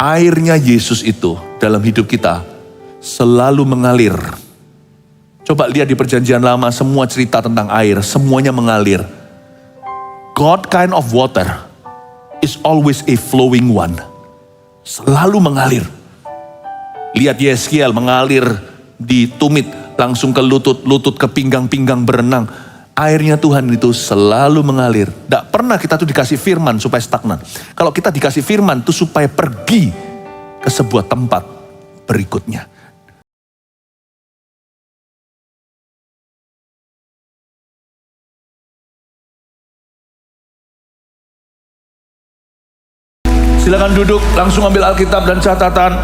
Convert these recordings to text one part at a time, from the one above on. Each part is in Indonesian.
airnya Yesus itu dalam hidup kita selalu mengalir. Coba lihat di perjanjian lama, semua cerita tentang air, semuanya mengalir. God kind of water is always a flowing one. Selalu mengalir. Lihat Yeskiel mengalir di tumit, langsung ke lutut, lutut ke pinggang-pinggang berenang. Airnya Tuhan itu selalu mengalir. Tidak pernah kita tuh dikasih firman supaya stagnan. Kalau kita dikasih firman itu supaya pergi ke sebuah tempat berikutnya. Silakan duduk, langsung ambil Alkitab dan catatan.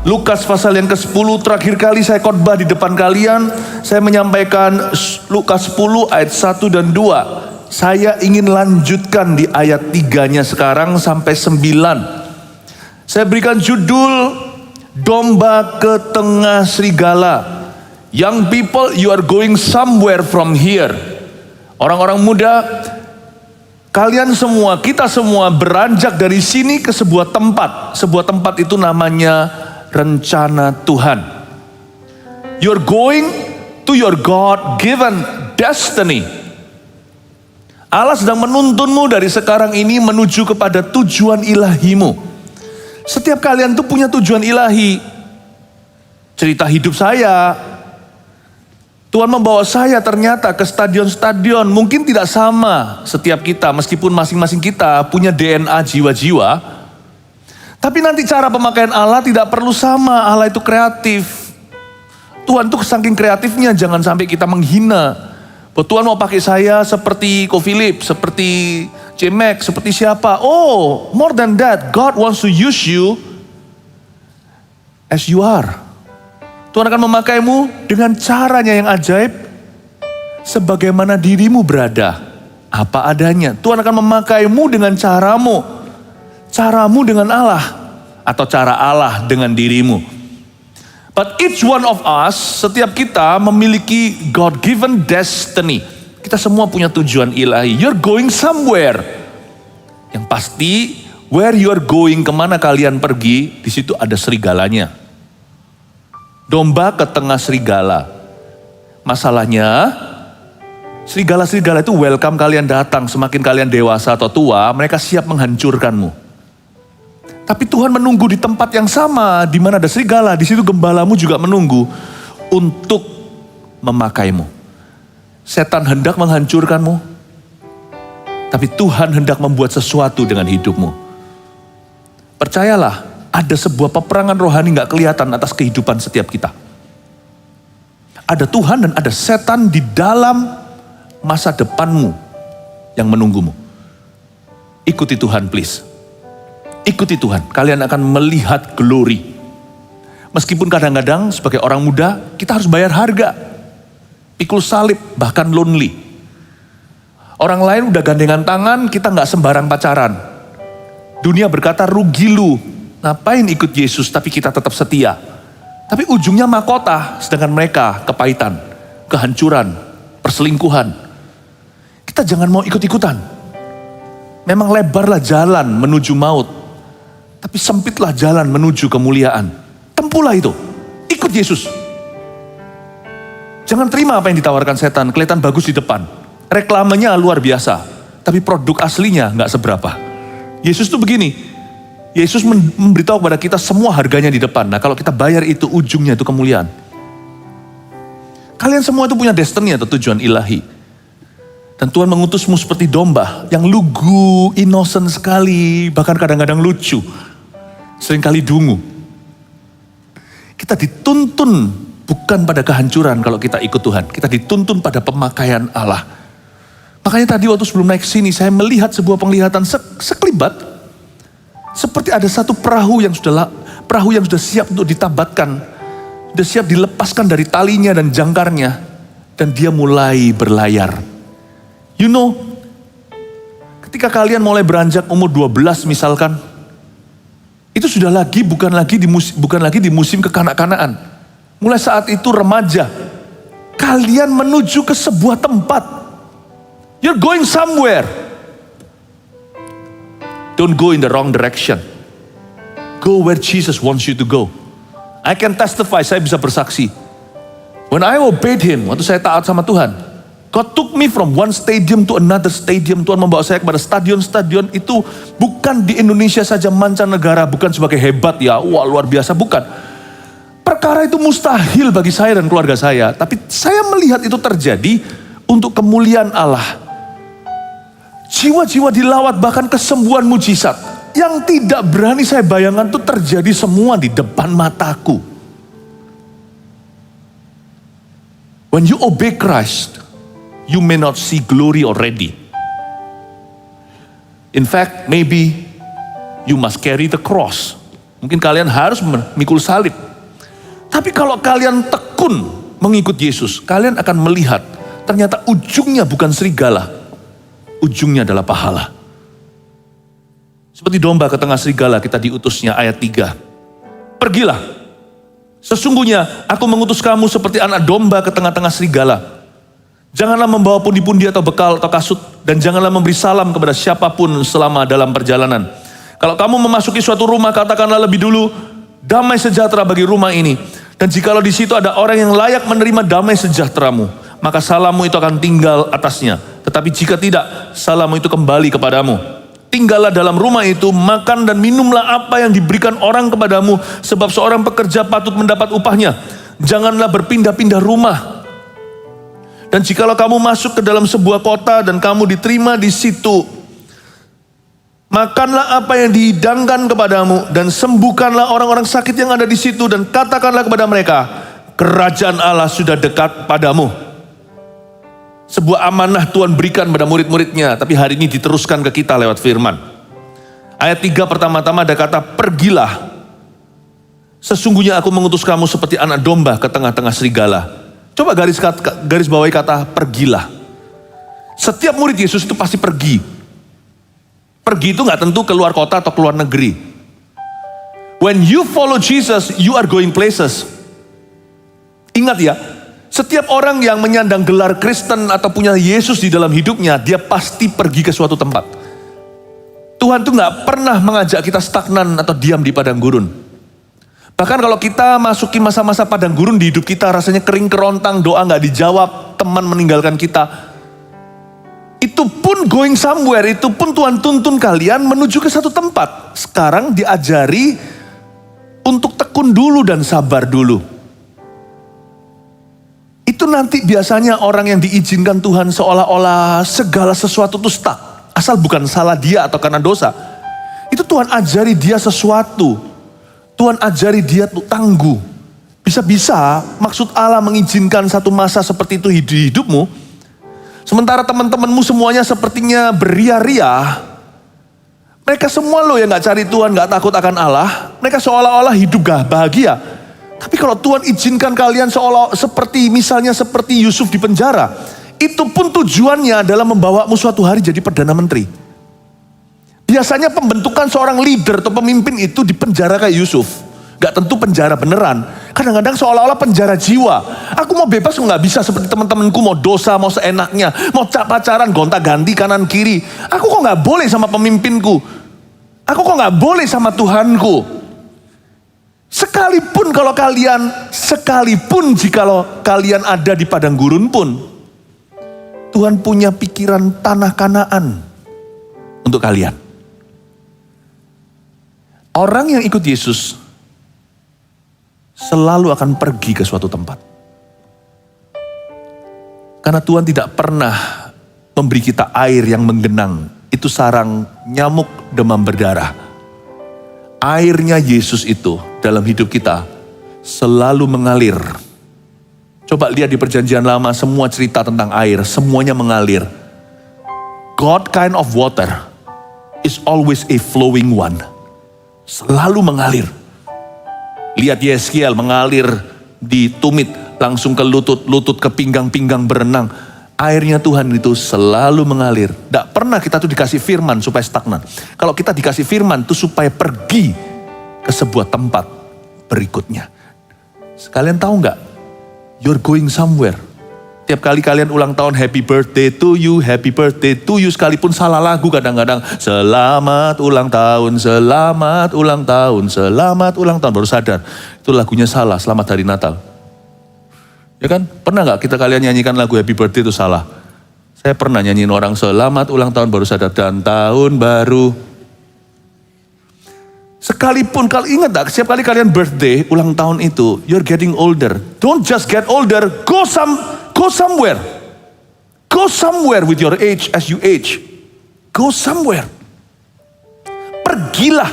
Lukas pasal yang ke-10, terakhir kali saya khotbah di depan kalian, saya menyampaikan Lukas 10 ayat 1 dan 2. Saya ingin lanjutkan di ayat 3-nya sekarang sampai 9. Saya berikan judul, Domba ke Tengah Serigala. Young people, you are going somewhere from here. Orang-orang muda, kalian semua, kita semua beranjak dari sini ke sebuah tempat. Sebuah tempat itu namanya rencana Tuhan. You're going to your God-given destiny. Allah sedang menuntunmu dari sekarang ini menuju kepada tujuan ilahimu. Setiap kalian tuh punya tujuan ilahi. Cerita hidup saya, Tuhan membawa saya ternyata ke stadion-stadion, mungkin tidak sama setiap kita, meskipun masing-masing kita punya DNA jiwa-jiwa. Tapi nanti cara pemakaian Allah tidak perlu sama, Allah itu kreatif. Tuhan tuh saking kreatifnya, jangan sampai kita menghina. Bahwa Tuhan mau pakai saya seperti Ko Philip, seperti J-Max, seperti siapa. Oh, more than that, God wants to use you as you are. Tuhan akan memakaimu dengan caranya yang ajaib, sebagaimana dirimu berada, apa adanya. Tuhan akan memakaimu dengan caramu dengan Allah, atau cara Allah dengan dirimu. But each one of us, setiap kita memiliki God-given destiny. Kita semua punya tujuan ilahi. You're going somewhere. Yang pasti, where you're going, kemana kalian pergi, di situ ada serigalanya. Domba ke tengah serigala. Masalahnya, serigala-serigala itu welcome kalian datang. Semakin kalian dewasa atau tua, mereka siap menghancurkanmu. Tapi Tuhan menunggu di tempat yang sama, di mana ada serigala, di situ gembalamu juga menunggu untuk memakaimu. Setan hendak menghancurkanmu, tapi Tuhan hendak membuat sesuatu dengan hidupmu. Percayalah, ada sebuah peperangan rohani gak kelihatan atas kehidupan setiap kita. Ada Tuhan dan ada setan di dalam masa depanmu yang menunggumu. Ikuti Tuhan please. Ikuti Tuhan, kalian akan melihat glory. Meskipun kadang-kadang sebagai orang muda, kita harus bayar harga. Pikul salib, bahkan lonely. Orang lain udah gandengan tangan, kita gak sembarang pacaran. Dunia berkata rugi lu, ngapain ikut Yesus tapi kita tetap setia. Tapi ujungnya mahkota, sedangkan mereka kepahitan, kehancuran, perselingkuhan. Kita jangan mau ikut-ikutan. Memang lebarlah jalan menuju maut, tapi sempitlah jalan menuju kemuliaan. Tempuhlah itu, ikut Yesus. Jangan terima apa yang ditawarkan setan, kelihatan bagus di depan. Reklamenya luar biasa, tapi produk aslinya gak seberapa. Yesus tuh begini, Yesus memberitahu kepada kita semua harganya di depan. Nah kalau kita bayar itu, ujungnya itu kemuliaan. Kalian semua itu punya destiny atau tujuan ilahi. Dan Tuhan mengutusmu seperti domba yang lugu, innocent sekali, bahkan kadang-kadang lucu. Seringkali dungu. Kita dituntun bukan pada kehancuran kalau kita ikut Tuhan. Kita dituntun pada pemakaian Allah. Makanya tadi waktu sebelum naik sini saya melihat sebuah penglihatan sekelibat. Seperti ada satu perahu yang sudah siap untuk ditabatkan. Sudah siap dilepaskan dari talinya dan jangkarnya. Dan dia mulai berlayar. You know, ketika kalian mulai beranjak umur 12 misalkan, itu sudah bukan lagi di musim kekanak-kanaan. Mulai saat itu remaja, kalian menuju ke sebuah tempat. You're going somewhere. Don't go in the wrong direction. Go where Jesus wants you to go. I can testify, saya bisa bersaksi. When I obeyed Him, waktu saya taat sama Tuhan, God took me from one stadium to another stadium. Tuhan membawa saya kepada stadion-stadion itu bukan di Indonesia saja, mancanegara, bukan sebagai hebat ya, wah luar biasa, bukan. Perkara itu mustahil bagi saya dan keluarga saya, tapi saya melihat itu terjadi untuk kemuliaan Allah. Jiwa-jiwa dilawat, bahkan kesembuhan mujizat yang tidak berani saya bayangkan itu terjadi semua di depan mataku. When you obey Christ, you may not see glory already. In fact, maybe you must carry the cross. Mungkin kalian harus memikul salib. Tapi kalau kalian tekun mengikut Yesus, kalian akan melihat ternyata ujungnya bukan serigala, ujungnya adalah pahala. Seperti domba ke tengah serigala, kita diutusnya ayat 3. Pergilah, sesungguhnya aku mengutus kamu seperti anak domba ke tengah-tengah serigala. Janganlah membawa pundi-pundi atau bekal atau kasut, dan janganlah memberi salam kepada siapapun selama dalam perjalanan. Kalau kamu memasuki suatu rumah, katakanlah lebih dulu, damai sejahtera bagi rumah ini. Dan jikalau di situ ada orang yang layak menerima damai sejahteramu, maka salammu itu akan tinggal atasnya. Tetapi jika tidak, salammu itu kembali kepadamu. Tinggallah dalam rumah itu, makan dan minumlah apa yang diberikan orang kepadamu, sebab seorang pekerja patut mendapat upahnya. Janganlah berpindah-pindah rumah. Dan jikalau kamu masuk ke dalam sebuah kota dan kamu diterima di situ, makanlah apa yang dihidangkan kepadamu dan sembuhkanlah orang-orang sakit yang ada di situ, dan katakanlah kepada mereka, kerajaan Allah sudah dekat padamu. Sebuah amanah Tuhan berikan pada murid-muridnya, tapi hari ini diteruskan ke kita lewat firman. Ayat 3 pertama-tama ada kata pergilah. Sesungguhnya aku mengutus kamu seperti anak domba ke tengah-tengah serigala. Coba garis bawahi kata pergilah. Setiap murid Yesus itu pasti pergi. Pergi itu gak tentu keluar kota atau keluar negeri. When you follow Jesus, you are going places. Ingat ya, setiap orang yang menyandang gelar Kristen atau punya Yesus di dalam hidupnya, dia pasti pergi ke suatu tempat. Tuhan tuh gak pernah mengajak kita stagnan atau diam di padang gurun. Bahkan kalau kita masuki masa-masa padang gurun di hidup kita, rasanya kering kerontang, doa gak dijawab, teman meninggalkan kita. Itu pun going somewhere, itu pun Tuhan tuntun kalian menuju ke satu tempat. Sekarang diajari untuk tekun dulu dan sabar dulu. Itu nanti biasanya orang yang diizinkan Tuhan seolah-olah segala sesuatu itu stuck. Asal bukan salah dia atau karena dosa. Itu Tuhan ajari dia sesuatu. Tuhan ajari dia tuh tangguh. Bisa-bisa maksud Allah mengizinkan satu masa seperti itu di hidupmu. Sementara teman-temanmu semuanya sepertinya beria-ria. Mereka semua loh yang gak cari Tuhan, gak takut akan Allah. Mereka seolah-olah hidup gak bahagia. Tapi kalau Tuhan izinkan kalian misalnya seperti Yusuf di penjara. Itu pun tujuannya adalah membawamu suatu hari jadi Perdana Menteri. Biasanya pembentukan seorang leader atau pemimpin itu di penjara kayak Yusuf. Gak tentu penjara beneran. Kadang-kadang seolah-olah penjara jiwa. Aku mau bebas nggak bisa seperti teman-temanku, mau dosa, mau seenaknya, mau pacaran, gonta-ganti kanan kiri. Aku kok nggak boleh sama pemimpinku? Aku kok nggak boleh sama Tuhanku? Sekalipun jikalau kalian ada di padang gurun pun, Tuhan punya pikiran tanah Kanaan untuk kalian. Orang yang ikut Yesus selalu akan pergi ke suatu tempat. Karena Tuhan tidak pernah memberi kita air yang menggenang. Itu sarang nyamuk demam berdarah. Airnya Yesus itu dalam hidup kita selalu mengalir. Coba lihat di perjanjian lama, semua cerita tentang air, semuanya mengalir. God kind of water is always a flowing one. Selalu mengalir. Lihat Yeskiel mengalir di tumit, langsung ke lutut ke pinggang berenang. Airnya Tuhan itu selalu mengalir. Tidak pernah kita tuh dikasih firman supaya stagnan. Kalau kita dikasih firman itu supaya pergi ke sebuah tempat berikutnya. Sekalian tahu nggak? You're going somewhere. Tiap kali kalian ulang tahun, happy birthday to you, happy birthday to you. Sekalipun salah lagu kadang-kadang. Selamat ulang tahun, selamat ulang tahun, selamat ulang tahun. Baru sadar, itu lagunya salah, selamat hari Natal. Ya kan? Pernah gak kita kalian nyanyikan lagu happy birthday itu salah? Saya pernah nyanyiin orang selamat ulang tahun baru sadar. Dan tahun baru. Sekalipun, kalau ingat tak, setiap kali kalian birthday, ulang tahun itu, you're getting older. Don't just get older, go somewhere. Go somewhere with your age as you age. Go somewhere. Pergilah.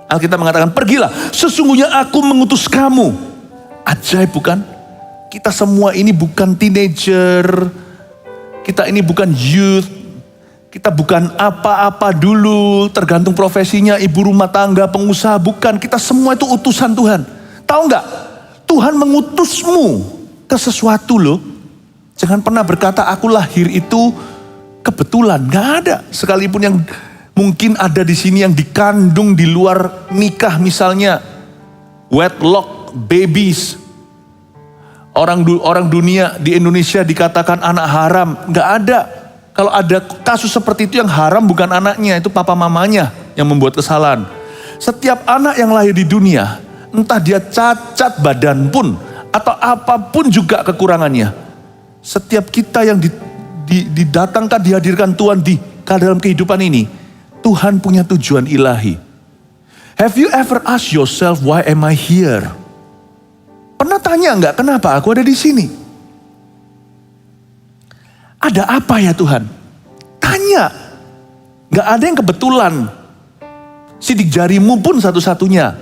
Alkitab mengatakan, pergilah. Sesungguhnya aku mengutus kamu. Ajaib bukan? Kita semua ini bukan teenager. Kita ini bukan youth. Kita bukan apa-apa dulu. Tergantung profesinya, ibu rumah tangga, pengusaha. Bukan, kita semua itu utusan Tuhan. Tahu nggak? Tuhan mengutusmu ke sesuatu loh. Jangan pernah berkata aku lahir itu kebetulan. Nggak ada. Sekalipun yang mungkin ada di sini yang dikandung di luar nikah misalnya. Wedlock babies. Orang dunia di Indonesia dikatakan anak haram. Nggak ada. Kalau ada kasus seperti itu yang haram bukan anaknya. Itu papa mamanya yang membuat kesalahan. Setiap anak yang lahir di dunia. Entah dia cacat badan pun. Atau apapun juga kekurangannya. Setiap kita yang didatangkan, dihadirkan Tuhan di dalam kehidupan ini, Tuhan punya tujuan ilahi. Have you ever asked yourself, why am I here? Pernah tanya enggak, kenapa aku ada di sini? Ada apa ya Tuhan? Tanya. Enggak ada yang kebetulan. Sidik jarimu pun satu-satunya.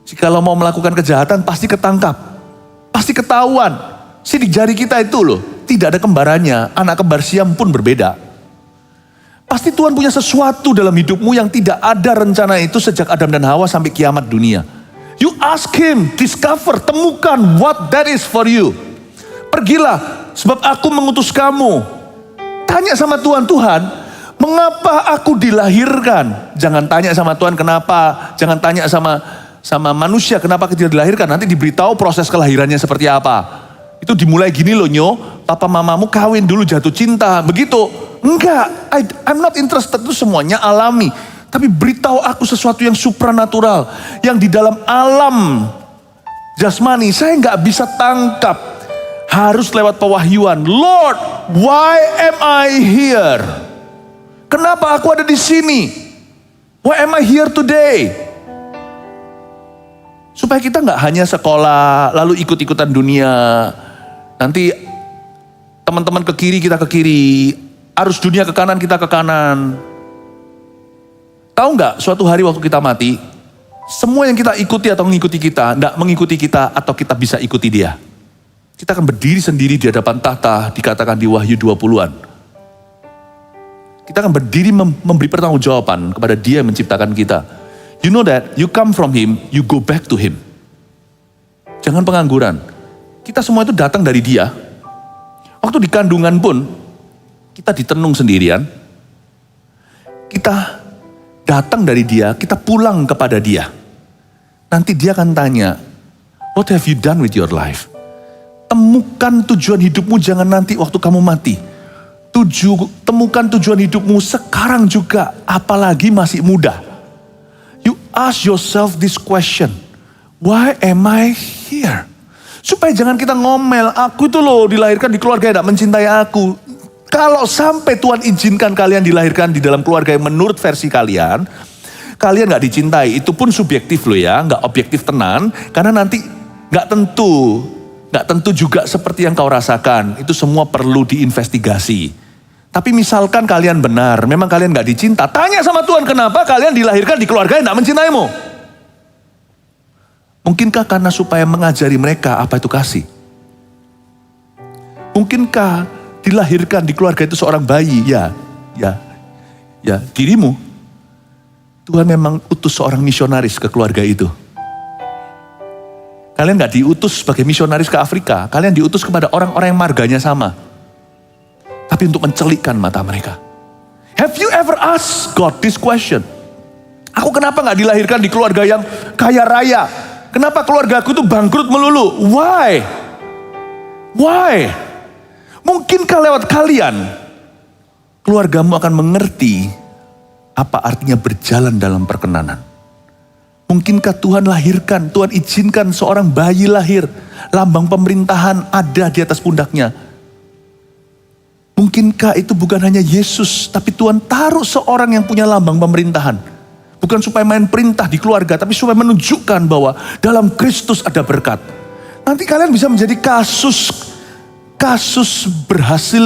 Jikalau mau melakukan kejahatan pasti ketangkap. Pasti ketahuan. Sidik jari kita itu loh, tidak ada kembarannya. Anak kembar Siam pun berbeda. Pasti Tuhan punya sesuatu dalam hidupmu yang tidak ada rencana itu sejak Adam dan Hawa sampai kiamat dunia. You ask Him, discover, temukan what that is for you. Pergilah, sebab aku mengutus kamu. Tanya sama Tuhan, Tuhan, mengapa aku dilahirkan? Jangan tanya sama Tuhan kenapa, jangan tanya sama manusia kenapa kita dilahirkan. Nanti diberitahu proses kelahirannya seperti apa. Itu dimulai gini loh Nyo, papa mamamu kawin dulu jatuh cinta, begitu. Enggak, I'm not interested, itu semuanya alami. Tapi beritahu aku sesuatu yang supranatural, yang di dalam alam jasmani, saya nggak bisa tangkap. Harus lewat pewahyuan. Lord, why am I here? Kenapa aku ada di sini? Why am I here today? Supaya kita nggak hanya sekolah, lalu ikut-ikutan dunia. Nanti teman-teman ke kiri, kita ke kiri. Arus dunia ke kanan, kita ke kanan. Tahu nggak suatu hari waktu kita mati, semua yang kita ikuti atau mengikuti kita, nggak mengikuti kita atau kita bisa ikuti dia. Kita akan berdiri sendiri di hadapan tahta, dikatakan di Wahyu 20-an. Kita akan berdiri memberi pertanggungjawaban kepada dia yang menciptakan kita. You know that, you come from Him, you go back to Him. Jangan pengangguran. Kita semua itu datang dari dia. Waktu di kandungan pun, kita ditenung sendirian. Kita datang dari dia, kita pulang kepada dia. Nanti dia akan tanya, what have you done with your life? Temukan tujuan hidupmu jangan nanti waktu kamu mati. Temukan tujuan hidupmu sekarang juga, apalagi masih muda. You ask yourself this question, why am I here? Supaya jangan kita ngomel, aku itu loh dilahirkan di keluarga yang tidak mencintai aku. Kalau sampai Tuhan izinkan kalian dilahirkan di dalam keluarga yang menurut versi kalian gak dicintai, itu pun subjektif loh ya, gak objektif tenan. Karena nanti gak tentu juga seperti yang kau rasakan. Itu semua perlu diinvestigasi. Tapi misalkan kalian benar, memang kalian gak dicinta, tanya sama Tuhan kenapa kalian dilahirkan di keluarga yang gak mencintaimu. Mungkinkah karena supaya mengajari mereka apa itu kasih? Mungkinkah dilahirkan di keluarga itu seorang bayi? Ya, dirimu. Tuhan memang utus seorang misionaris ke keluarga itu. Kalian gak diutus sebagai misionaris ke Afrika. Kalian diutus kepada orang-orang yang marganya sama. Tapi untuk mencelikkan mata mereka. Have you ever asked God this question? Aku kenapa gak dilahirkan di keluarga yang kaya raya? Kenapa keluarga aku tuh bangkrut melulu? Why? Mungkinkah lewat kalian, keluargamu akan mengerti apa artinya berjalan dalam perkenanan? Mungkinkah Tuhan lahirkan, Tuhan izinkan seorang bayi lahir, lambang pemerintahan ada di atas pundaknya? Mungkinkah itu bukan hanya Yesus, tapi Tuhan taruh seorang yang punya lambang pemerintahan. Bukan supaya main perintah di keluarga, tapi supaya menunjukkan bahwa dalam Kristus ada berkat. Nanti kalian bisa menjadi kasus berhasil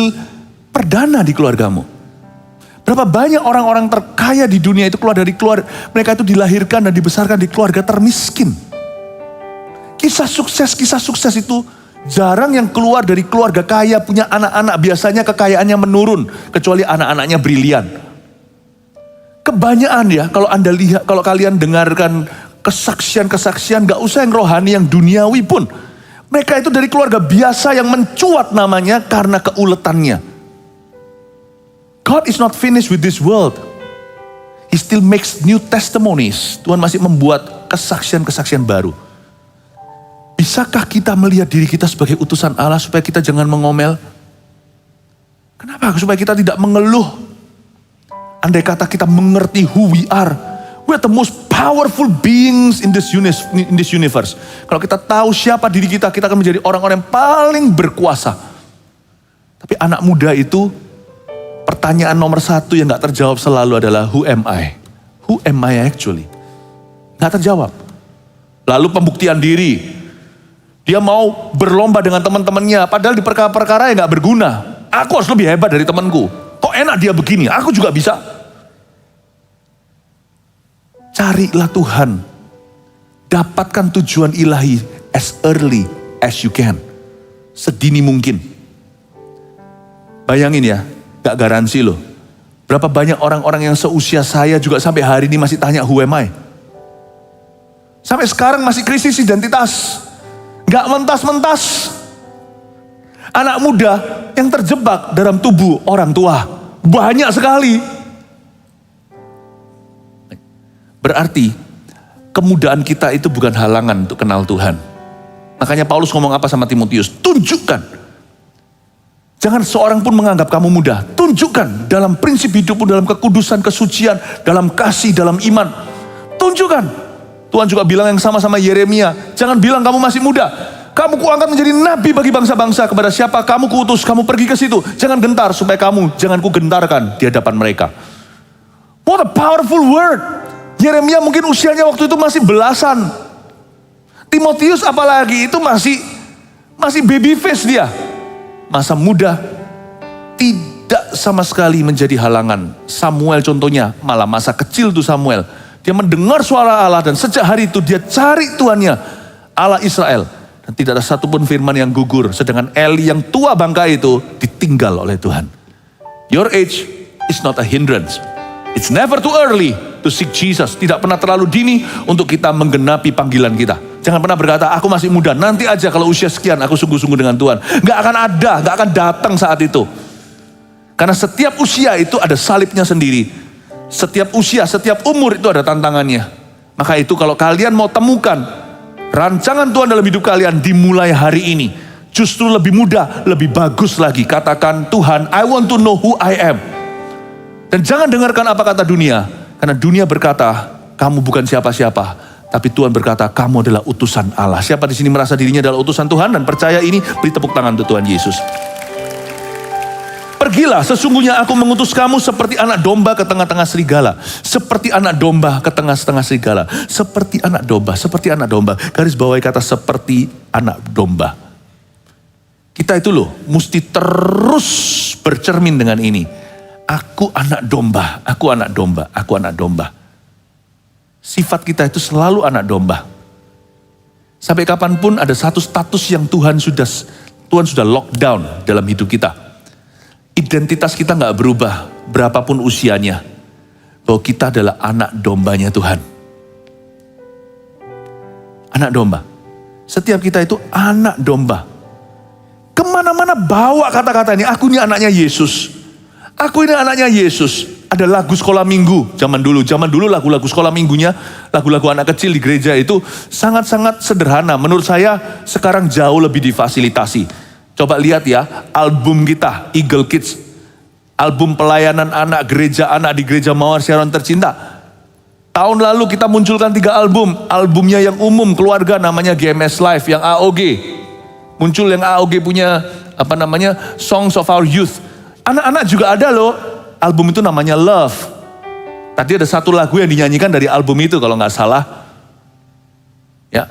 perdana di keluargamu. Berapa banyak orang-orang terkaya di dunia itu keluar dari keluarga, mereka itu dilahirkan dan dibesarkan di keluarga termiskin. Kisah sukses itu jarang yang keluar dari keluarga kaya punya anak-anak, biasanya kekayaannya menurun kecuali anak-anaknya brilian. Kebanyakan ya, kalau Anda lihat, kalau kalian dengarkan kesaksian, gak usah yang rohani, yang duniawi pun. Mereka itu dari keluarga biasa yang mencuat namanya karena keuletannya. God is not finished with this world. He still makes new testimonies. Tuhan masih membuat kesaksian-kesaksian baru. Bisakah kita melihat diri kita sebagai utusan Allah supaya kita jangan mengomel? Kenapa? Supaya kita tidak mengeluh. Andai kata kita mengerti who we are. We are the most powerful beings in this universe. Kalau kita tahu siapa diri kita, kita akan menjadi orang-orang yang paling berkuasa. Tapi anak muda itu, pertanyaan nomor satu yang gak terjawab selalu adalah who am I? Who am I actually? Gak terjawab. Lalu pembuktian diri. Dia mau berlomba dengan teman-temannya, padahal di perkara-perkara yang gak berguna. Aku harus lebih hebat dari temanku. Kok enak dia begini, aku juga bisa. Carilah Tuhan. Dapatkan tujuan ilahi as early as you can. Sedini mungkin. Bayangin ya, gak garansi loh. Berapa banyak orang-orang yang seusia saya juga sampai hari ini masih tanya who am I? Sampai sekarang masih krisis identitas. Gak mentas-mentas. Anak muda yang terjebak dalam tubuh orang tua. Banyak sekali. Berarti kemudaan kita itu bukan halangan untuk kenal Tuhan. Makanya Paulus ngomong apa sama Timotius? Tunjukkan. Jangan seorang pun menganggap kamu muda. Tunjukkan dalam prinsip hidupmu, dalam kekudusan, kesucian, dalam kasih, dalam iman. Tunjukkan. Tuhan juga bilang yang sama-sama Yeremia. Jangan bilang kamu masih muda. Kamu kuangkat menjadi nabi bagi bangsa-bangsa. Kepada siapa kamu kuutus, kamu pergi ke situ. Jangan gentar supaya kamu jangan kugentarkan di hadapan mereka. What a powerful word. Yeremia mungkin usianya waktu itu masih belasan. Timotius apalagi itu masih baby face dia. Masa muda tidak sama sekali menjadi halangan. Samuel contohnya, malah masa kecil tuh Samuel. Dia mendengar suara Allah dan sejak hari itu dia cari Tuhannya, Allah Israel. Dan tidak ada satupun firman yang gugur. Sedangkan Eli yang tua bangka itu ditinggal oleh Tuhan. Your age is not a hindrance. It's never too early to seek Jesus. Tidak pernah terlalu dini untuk kita menggenapi panggilan kita. Jangan pernah berkata, aku masih muda. Nanti aja kalau usia sekian aku sungguh-sungguh dengan Tuhan. Gak akan ada, gak akan datang saat itu. Karena setiap usia itu ada salibnya sendiri. Setiap usia, setiap umur itu ada tantangannya. Maka itu kalau kalian mau temukan rancangan Tuhan dalam hidup kalian dimulai hari ini. Justru lebih mudah, lebih bagus lagi. Katakan, Tuhan, I want to know who I am. Dan jangan dengarkan apa kata dunia. Karena dunia berkata, kamu bukan siapa-siapa. Tapi Tuhan berkata, kamu adalah utusan Allah. Siapa di sini merasa dirinya adalah utusan Tuhan dan percaya ini, beri tepuk tangan untuk Tuhan Yesus. Pergilah, sesungguhnya aku mengutus kamu seperti anak domba ke tengah-tengah serigala. Seperti anak domba ke tengah-tengah serigala. Seperti anak domba, seperti anak domba. Garis bawahi kata seperti anak domba. Kita itu loh, mesti terus bercermin dengan ini. Aku anak domba, aku anak domba, aku anak domba. Sifat kita itu selalu anak domba. Sampai kapanpun ada satu status yang Tuhan sudah lockdown dalam hidup kita. Identitas kita gak berubah berapapun usianya. Bahwa kita adalah anak dombanya Tuhan. Anak domba. Setiap kita itu anak domba. Kemana-mana bawa kata-kata ini. Aku ini anaknya Yesus. Aku ini anaknya Yesus. Ada lagu sekolah minggu zaman dulu. Zaman dulu lagu-lagu sekolah minggunya, lagu-lagu anak kecil di gereja itu sangat-sangat sederhana. Menurut saya sekarang jauh lebih difasilitasi. Coba lihat ya, album kita, Eagle Kids. Album pelayanan anak, gereja anak di Gereja Mawar Sharon Tercinta. Tahun lalu kita munculkan 3 album. Albumnya yang umum, keluarga namanya GMS Live, yang AOG. Muncul yang AOG punya, Songs of Our Youth. Anak-anak juga ada loh, album itu namanya Love. Tadi ada 1 lagu yang dinyanyikan dari album itu kalau nggak salah. Ya.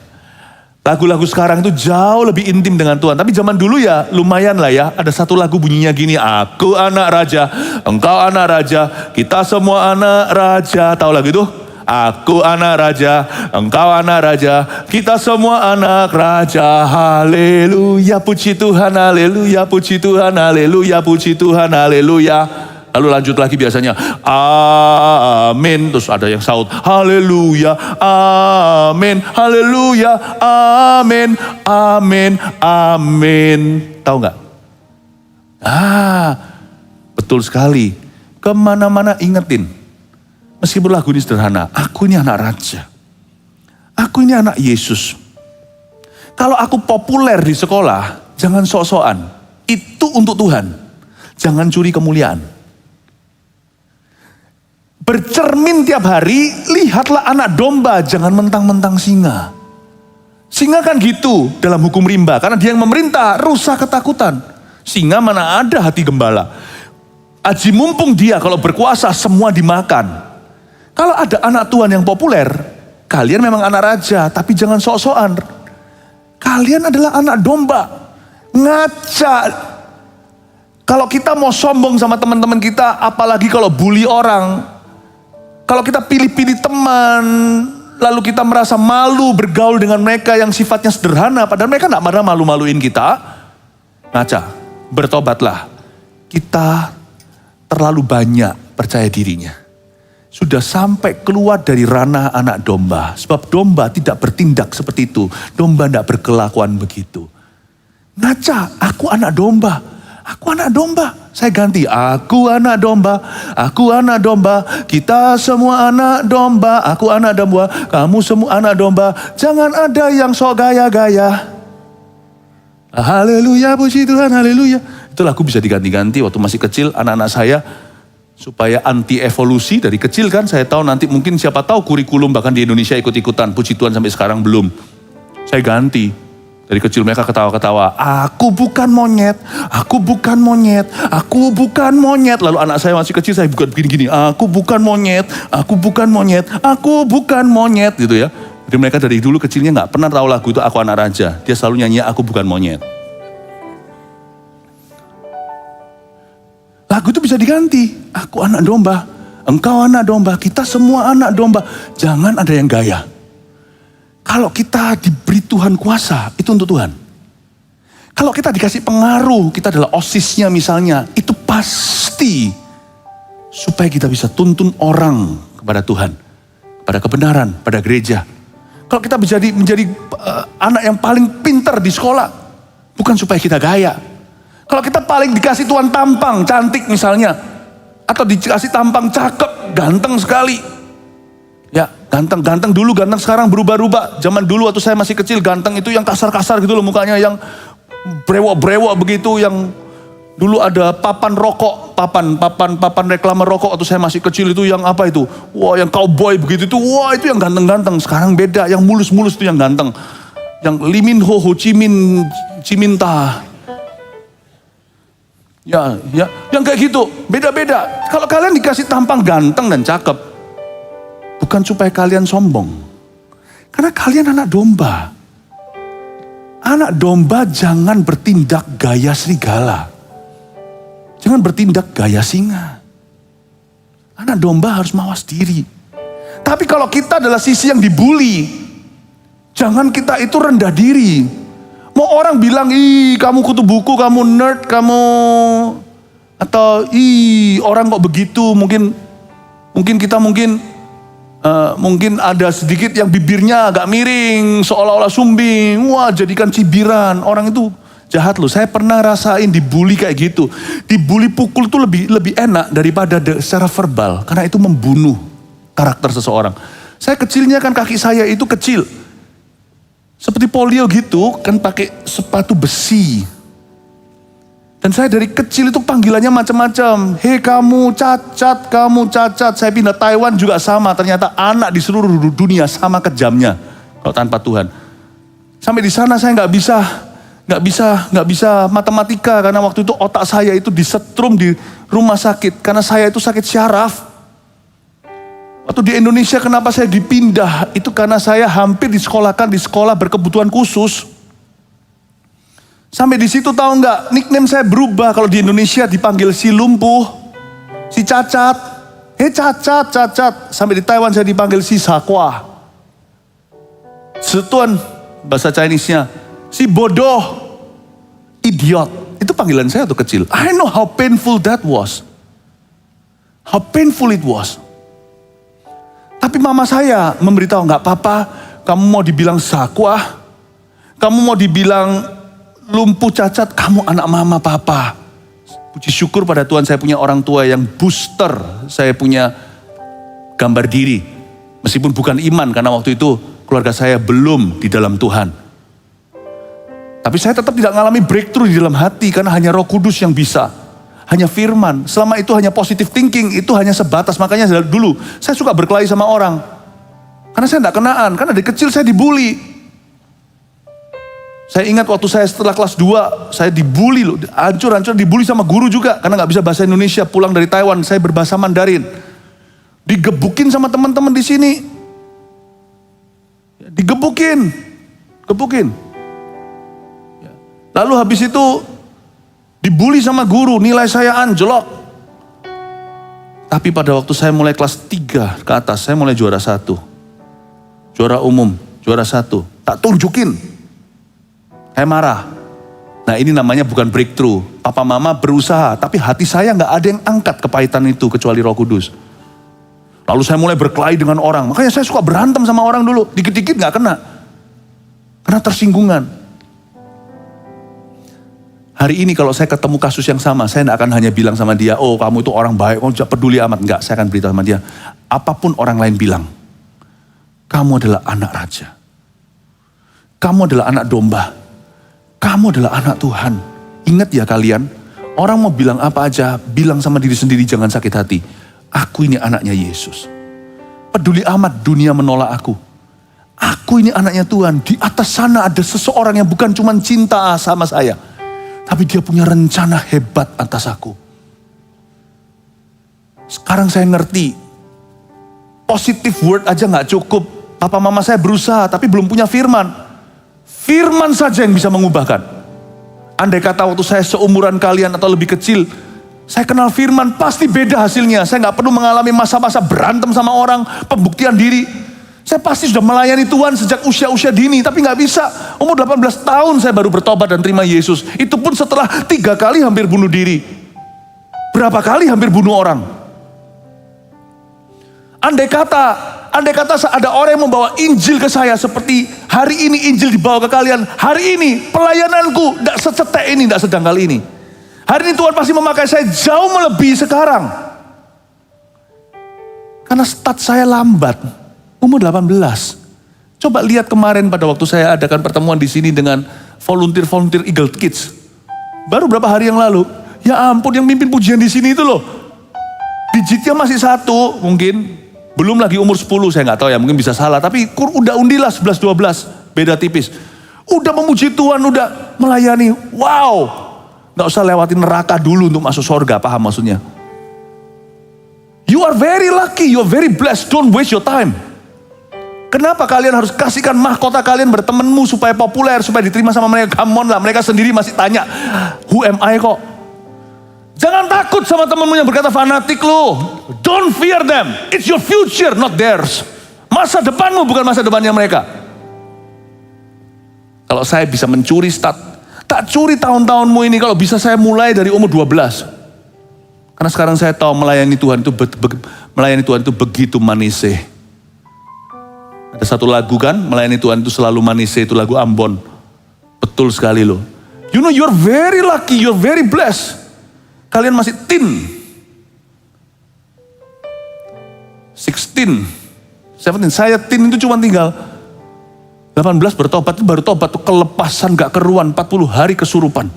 Lagu-lagu sekarang itu jauh lebih intim dengan Tuhan. Tapi zaman dulu ya lumayan lah ya. Ada 1 lagu bunyinya gini. Aku anak raja, engkau anak raja, kita semua anak raja. Tahu lagu itu? Aku anak raja, engkau anak raja, kita semua anak raja. Haleluya, puji Tuhan, haleluya, puji Tuhan, haleluya, puji Tuhan, haleluya. Lalu lanjut lagi biasanya, amin. Terus ada yang saut, haleluya, amin, haleluya, amin, amin, amin. Tahu nggak? Betul sekali. Kemana-mana ingetin. Meskipun lagu ini sederhana, aku ini anak raja. Aku ini anak Yesus. Kalau aku populer di sekolah, jangan sok-sokan. Itu untuk Tuhan. Jangan curi kemuliaan. Bercermin tiap hari, lihatlah anak domba, jangan mentang-mentang singa. Singa kan gitu dalam hukum rimba, karena dia yang memerintah, rusak ketakutan. Singa mana ada hati gembala. Aji mumpung dia kalau berkuasa semua dimakan. Kalau ada anak Tuhan yang populer, kalian memang anak raja, tapi jangan sok-sokan. Kalian adalah anak domba. Ngaca. Kalau kita mau sombong sama teman-teman kita, apalagi kalau bully orang. Kalau kita pilih-pilih teman, lalu kita merasa malu bergaul dengan mereka yang sifatnya sederhana, padahal mereka gak pernah malu-maluin kita. Ngaca, bertobatlah. Kita terlalu banyak percaya dirinya. Sudah sampai keluar dari ranah anak domba. Sebab domba tidak bertindak seperti itu. Domba tidak berkelakuan begitu. Ngaca, aku anak domba. Aku anak domba. Saya ganti, aku anak domba. Aku anak domba. Kita semua anak domba. Aku anak domba. Kamu semua anak domba. Jangan ada yang sok gaya-gaya. Haleluya, puji Tuhan, haleluya. Itu lagu bisa diganti-ganti waktu masih kecil anak-anak saya. Supaya anti evolusi dari kecil kan. Saya tahu nanti mungkin siapa tahu kurikulum bahkan di Indonesia ikut-ikutan. Puji Tuhan sampai sekarang belum. Saya ganti. Dari kecil mereka ketawa-ketawa. Aku bukan monyet. Aku bukan monyet. Aku bukan monyet. Lalu anak saya masih kecil saya bukan begini-gini. Aku bukan monyet. Aku bukan monyet. Aku bukan monyet. Gitu ya. Jadi mereka dari dulu kecilnya gak pernah tahu lagu itu Aku Anak Raja. Dia selalu nyanyi Aku Bukan Monyet. Lagu itu bisa diganti. Aku anak domba. Engkau anak domba. Kita semua anak domba. Jangan ada yang gaya. Kalau kita diberi Tuhan kuasa, itu untuk Tuhan. Kalau kita dikasih pengaruh, kita adalah OSIS-nya misalnya, itu pasti supaya kita bisa tuntun orang kepada Tuhan, kepada kebenaran, pada gereja. Kalau kita menjadi anak yang paling pintar di sekolah, bukan supaya kita gaya. Kalau kita paling dikasih Tuhan tampang, cantik misalnya, atau dikasih tampang cakep, ganteng sekali. Ya, ganteng dulu, ganteng sekarang berubah-ubah. Zaman dulu waktu saya masih kecil, ganteng itu yang kasar-kasar gitu loh mukanya, yang brewok-brewok begitu, yang dulu ada papan rokok, papan reklame rokok waktu saya masih kecil itu yang apa itu? Wah, yang cowboy begitu itu, wah itu yang ganteng-ganteng. Sekarang beda, yang mulus-mulus itu yang ganteng. Yang Lee Min Ho, Ho Chi Minh Ta. Ya, yang kayak gitu, beda-beda. Kalau kalian dikasih tampang ganteng dan cakep, bukan supaya kalian sombong. Karena kalian anak domba. Anak domba jangan bertindak gaya serigala. Jangan bertindak gaya singa. Anak domba harus mawas diri. Tapi kalau kita adalah sisi yang dibully, jangan kita itu rendah diri. Mau orang bilang, ih kamu kutu buku, kamu nerd, kamu... Atau ih orang kok begitu, mungkin kita mungkin ada sedikit yang bibirnya agak miring, seolah-olah sumbing. Wah, jadikan cibiran. Orang itu jahat loh. Saya pernah rasain dibully kayak gitu. Dibully pukul tuh lebih enak daripada secara verbal, karena itu membunuh karakter seseorang. Saya kecilnya kan kaki saya itu kecil. Seperti polio gitu, kan pakai sepatu besi. Dan saya dari kecil itu panggilannya macam-macam. Hei kamu cacat, kamu cacat. Saya pindah Taiwan juga sama. Ternyata anak di seluruh dunia sama kejamnya kalau tanpa Tuhan. Sampai di sana saya nggak bisa matematika karena waktu itu otak saya itu disetrum di rumah sakit karena saya itu sakit syaraf. Waktu di Indonesia kenapa saya dipindah? Itu karena saya hampir disekolahkan di sekolah berkebutuhan khusus. Sampai di situ tahu nggak? Nickname saya berubah. Kalau di Indonesia dipanggil si lumpuh, si cacat. Hei cacat. Sampai di Taiwan saya dipanggil si sakwa. Setuan bahasa Chinese-nya. Si bodoh, idiot. Itu panggilan saya waktu kecil. I know how painful that was. How painful it was. Tapi mama saya memberitahu, nggak apa-apa, kamu mau dibilang sakwa, kamu mau dibilang lumpuh cacat, kamu anak mama papa. Puji syukur pada Tuhan saya punya orang tua yang booster, saya punya gambar diri. Meskipun bukan iman karena waktu itu keluarga saya belum di dalam Tuhan. Tapi saya tetap tidak mengalami breakthrough di dalam hati karena hanya Roh Kudus yang bisa. Hanya firman, selama itu hanya positive thinking, itu hanya sebatas. Makanya dulu saya suka berkelahi sama orang. Karena saya tidak kenaan, karena dari kecil saya dibully. Saya ingat waktu saya setelah kelas 2, saya dibully loh, hancur-hancur dibully sama guru juga. Karena gak bisa bahasa Indonesia, pulang dari Taiwan, saya berbahasa Mandarin. Digebukin sama teman-teman di sini. Digebukin. Lalu habis itu, dibully sama guru, nilai saya anjlok. Tapi pada waktu saya mulai kelas 3 ke atas, saya mulai juara 1. Juara umum, juara 1. Tak tunjukin. Saya marah. Nah ini namanya bukan breakthrough. Papa mama berusaha, tapi hati saya gak ada yang angkat kepahitan itu kecuali Roh Kudus. Lalu saya mulai berkelahi dengan orang. Makanya saya suka berantem sama orang dulu. Dikit-dikit gak kena. Karena tersinggungan. Hari ini kalau saya ketemu kasus yang sama, saya tidak akan hanya bilang sama dia, oh kamu itu orang baik, kamu tidak peduli amat. Enggak, saya akan beritahu sama dia, apapun orang lain bilang, kamu adalah anak raja. Kamu adalah anak domba. Kamu adalah anak Tuhan. Ingat ya kalian, orang mau bilang apa aja, bilang sama diri sendiri, jangan sakit hati. Aku ini anaknya Yesus. Peduli amat dunia menolak aku. Aku ini anaknya Tuhan. Di atas sana ada seseorang yang bukan cuma cinta sama saya. Tapi dia punya rencana hebat atas aku. Sekarang saya ngerti. Positive word aja gak cukup. Papa mama saya berusaha tapi belum punya firman. Firman saja yang bisa mengubahkan. Andai kata waktu saya seumuran kalian atau lebih kecil. Saya kenal firman pasti beda hasilnya. Saya gak perlu mengalami masa-masa berantem sama orang. Pembuktian diri. Saya pasti sudah melayani Tuhan sejak usia-usia dini, tapi gak bisa. Umur 18 tahun saya baru bertobat dan terima Yesus. Itu pun setelah 3 kali hampir bunuh diri. Berapa kali hampir bunuh orang. Andai kata ada orang yang membawa Injil ke saya seperti hari ini Injil dibawa ke kalian. Hari ini pelayananku tidak secetek ini, tidak sedangkal ini. Hari ini Tuhan pasti memakai saya jauh melebihi sekarang. Karena start saya lambat. Umur 18. Coba lihat kemarin pada waktu saya adakan pertemuan di sini dengan volunteer Eagle Kids. Baru berapa hari yang lalu. Ya ampun, yang mimpin pujian di sini itu loh. Digitnya masih 1 mungkin. Belum lagi umur 10, saya nggak tahu ya, mungkin bisa salah. Tapi udah undilah 11-12, beda tipis. Udah memuji Tuhan, udah melayani. Wow, nggak usah lewatin neraka dulu untuk masuk surga, paham maksudnya? You are very lucky, you are very blessed. Don't waste your time. Kenapa kalian harus kasihkan mahkota kalian bertemanmu supaya populer, supaya diterima sama mereka? Come on lah, mereka sendiri masih tanya, who am I kok? Jangan takut sama temanmu yang berkata fanatik lu. Don't fear them, it's your future, not theirs. Masa depanmu bukan masa depannya mereka. Kalau saya bisa mencuri start, tak curi tahun-tahunmu ini, kalau bisa saya mulai dari umur 12. Karena sekarang saya tahu melayani Tuhan itu begitu manisnya. Ada satu lagu kan, melayani Tuhan itu selalu manis, itu lagu Ambon. Betul sekali loh. You know you're very lucky, you're very blessed. Kalian masih teen. 16, 17, saya teen itu cuma tinggal 18 bertobat, itu baru tobat tuh kelepasan gak keruan, 40 hari kesurupan.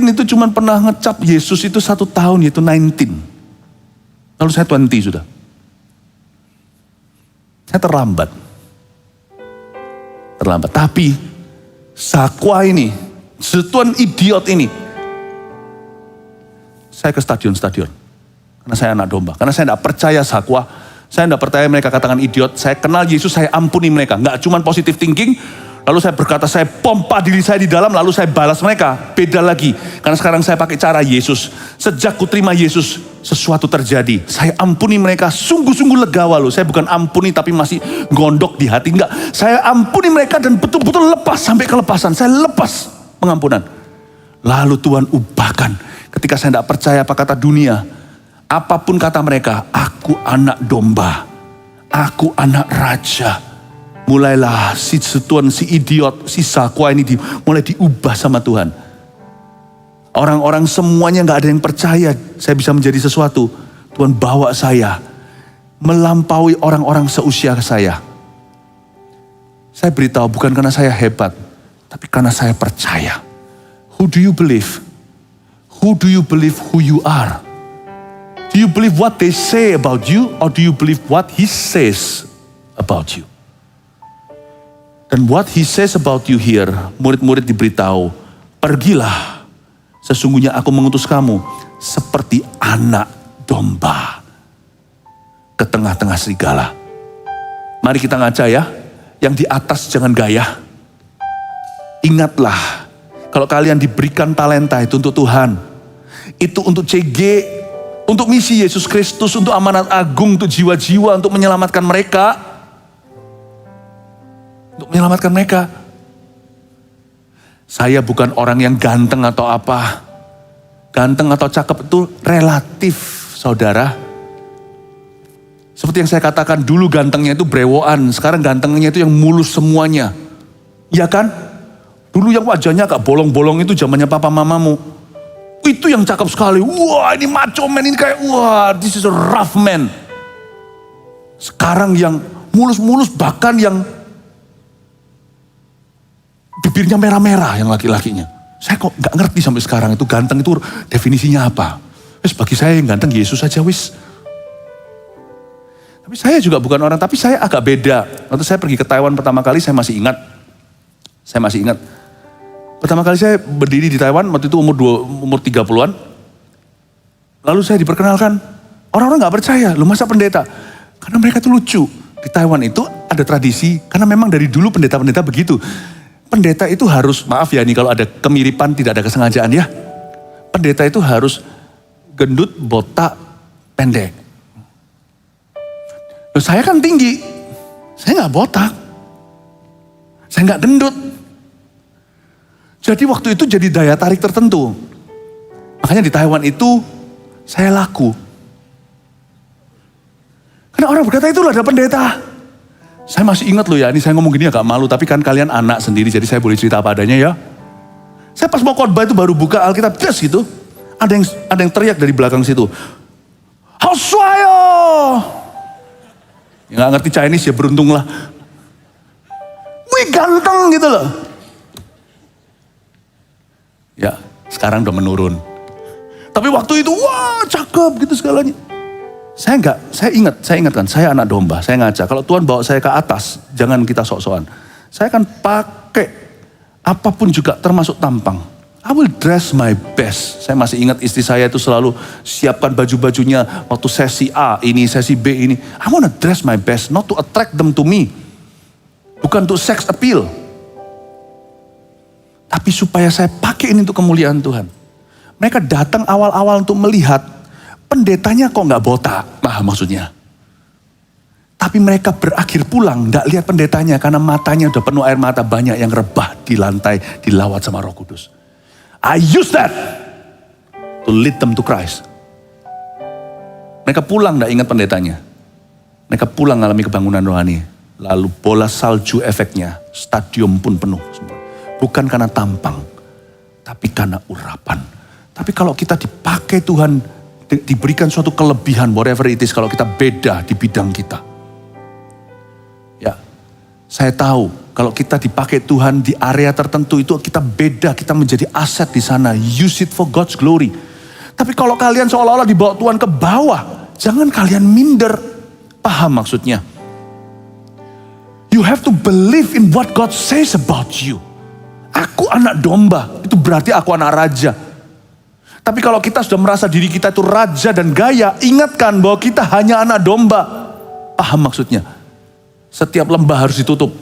mungkin itu cuma pernah ngecap Yesus itu 1 tahun, yaitu 19. Lalu saya 20 sudah. Saya terlambat. Tapi Zakua ini, setuan idiot ini, saya ke stadion. Karena saya anak domba. Karena saya tidak percaya Zakua. Saya tidak percaya mereka katakan idiot. Saya kenal Yesus, saya ampuni mereka. Nggak cuma positive thinking. Lalu saya berkata, saya pompa diri saya di dalam, lalu saya balas mereka. Beda lagi. Karena sekarang saya pakai cara Yesus. Sejak ku terima Yesus, sesuatu terjadi. Saya ampuni mereka, sungguh-sungguh legawa loh. Saya bukan ampuni tapi masih gondok di hati. Enggak, saya ampuni mereka dan betul-betul lepas sampai kelepasan. Saya lepas pengampunan. Lalu Tuhan ubahkan. Ketika saya tidak percaya apa kata dunia, apapun kata mereka, aku anak domba. Aku anak raja. Mulailah si setuan, si idiot, si Zakua ini mulai diubah sama Tuhan. Orang-orang semuanya gak ada yang percaya saya bisa menjadi sesuatu. Tuhan bawa saya melampaui orang-orang seusia saya. Saya beritahu bukan karena saya hebat, tapi karena saya percaya. Who do you believe? Who do you believe who you are? Do you believe what they say about you, or do you believe what he says about you? Dan what he says about you here, murid-murid diberitahu, pergilah, sesungguhnya aku mengutus kamu seperti anak domba ke tengah-tengah serigala. Mari kita ngaca ya, yang di atas jangan gaya. Ingatlah, kalau kalian diberikan talenta itu untuk Tuhan, itu untuk CG, untuk misi Yesus Kristus, untuk amanat agung, untuk jiwa-jiwa, untuk menyelamatkan mereka. Untuk menyelamatkan mereka. Saya bukan orang yang ganteng atau apa. Ganteng atau cakep itu relatif, saudara. Seperti yang saya katakan, dulu gantengnya itu brewoan, sekarang gantengnya itu yang mulus semuanya. Iya kan? Dulu yang wajahnya agak bolong-bolong itu zamannya papa mamamu. Itu yang cakep sekali. Wah, ini macho man, ini kayak wah, this is a rough man. Sekarang yang mulus-mulus, bahkan yang bibirnya merah-merah yang laki-lakinya. Saya kok gak ngerti sampai sekarang itu ganteng itu definisinya apa. Wis bagi saya yang ganteng Yesus aja wis. Tapi saya juga bukan orang, tapi saya agak beda. Waktu saya pergi ke Taiwan pertama kali saya masih ingat. Pertama kali saya berdiri di Taiwan waktu itu umur 30-an. Lalu saya diperkenalkan. Orang-orang gak percaya, lu masa pendeta? Karena mereka tuh lucu. Di Taiwan itu ada tradisi, karena memang dari dulu pendeta-pendeta begitu. Pendeta itu harus, maaf ya nih kalau ada kemiripan tidak ada kesengajaan ya. Pendeta itu harus gendut, botak, pendek. Loh, saya kan tinggi, saya gak botak. Saya gak gendut. Jadi waktu itu jadi daya tarik tertentu. Makanya di Taiwan itu saya laku. Karena orang berkata itulah ada pendeta. Saya masih ingat loh ya, ini saya ngomong gini agak malu, tapi kan kalian anak sendiri, jadi saya boleh cerita apa adanya ya. Saya pas mau khotbah itu baru buka Alkitab, des gitu. Ada yang teriak dari belakang situ. Hoswayo! Ya gak ngerti Chinese ya, beruntunglah. Wih ganteng gitu loh. Ya, sekarang udah menurun. Tapi waktu itu, wah cakep gitu segalanya. Saya ingatkan, saya anak domba, saya ngaca. Kalau Tuhan bawa saya ke atas, jangan kita sok-sokan. Saya akan pakai apapun juga termasuk tampang. I will dress my best. Saya masih ingat istri saya itu selalu siapkan baju-bajunya waktu sesi A ini, sesi B ini. I wanna dress my best, not to attract them to me. Bukan untuk sex appeal. Tapi supaya saya pakai ini untuk kemuliaan Tuhan. Mereka datang awal-awal untuk melihat pendetanya kok gak botak, nah maksudnya. Tapi mereka berakhir pulang, gak lihat pendetanya karena matanya udah penuh air mata, banyak yang rebah di lantai, dilawat sama Roh Kudus. I use that to lead them to Christ. Mereka pulang gak ingat pendetanya. Mereka pulang mengalami kebangunan rohani. Lalu bola salju efeknya, stadium pun penuh semua. Bukan karena tampang, tapi karena urapan. Tapi kalau kita dipakai Tuhan, diberikan suatu kelebihan, whatever it is, kalau kita beda di bidang kita. Ya, saya tahu Kalau kita dipakai Tuhan di area tertentu itu kita beda, kita menjadi aset di sana. Use it for God's glory. Tapi kalau kalian seolah-olah dibawa Tuhan ke bawah, jangan kalian minder. Paham maksudnya? You have to believe in what God says about you. Aku anak domba, itu berarti aku anak raja. Tapi kalau kita sudah merasa diri kita itu raja dan gaya, ingatkan bahwa kita hanya anak domba. Paham maksudnya? Setiap lembah harus ditutup.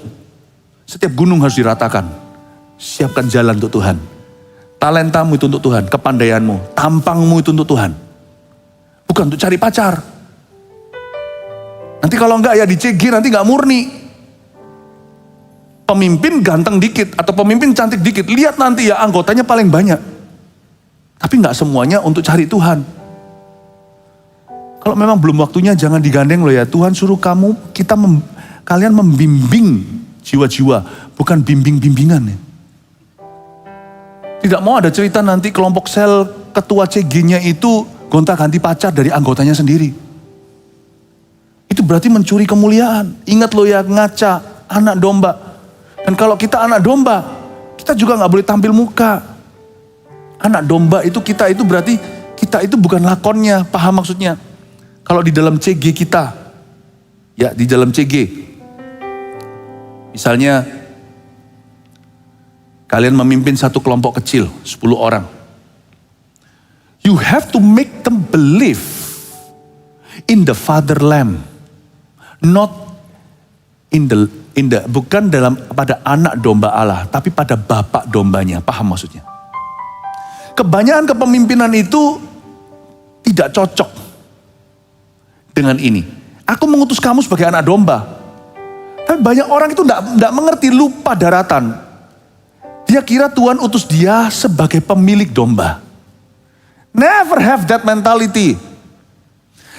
Setiap gunung harus diratakan. Siapkan jalan untuk Tuhan. Talentamu itu untuk Tuhan. Kepandaianmu, tampangmu itu untuk Tuhan. Bukan untuk cari pacar. Nanti kalau enggak ya di CG nanti enggak murni. Pemimpin ganteng dikit atau pemimpin cantik dikit. Lihat nanti ya anggotanya paling banyak. Tapi enggak semuanya untuk cari Tuhan. Kalau memang belum waktunya jangan digandeng loh ya. Tuhan suruh kalian membimbing jiwa-jiwa, bukan bimbing-bimbingan ya. Tidak mau ada cerita nanti kelompok sel ketua CG-nya itu gonta-ganti pacar dari anggotanya sendiri. Itu berarti mencuri kemuliaan. Ingat loh ya, ngaca, anak domba. Dan kalau kita anak domba, kita juga gak boleh tampil muka. Anak domba itu kita itu berarti kita itu bukan lakonnya, paham maksudnya? Kalau di dalam CG kita, ya di dalam CG, misalnya kalian memimpin satu kelompok kecil, 10 orang. You have to make them believe in the Father Lamb. Not bukan pada anak domba Allah, tapi pada bapak dombanya. Paham maksudnya? Kebanyakan kepemimpinan itu tidak cocok dengan ini. Aku mengutus kamu sebagai anak domba. Tapi banyak orang itu tidak mengerti, lupa daratan. Dia kira Tuhan utus dia sebagai pemilik domba. Never have that mentality.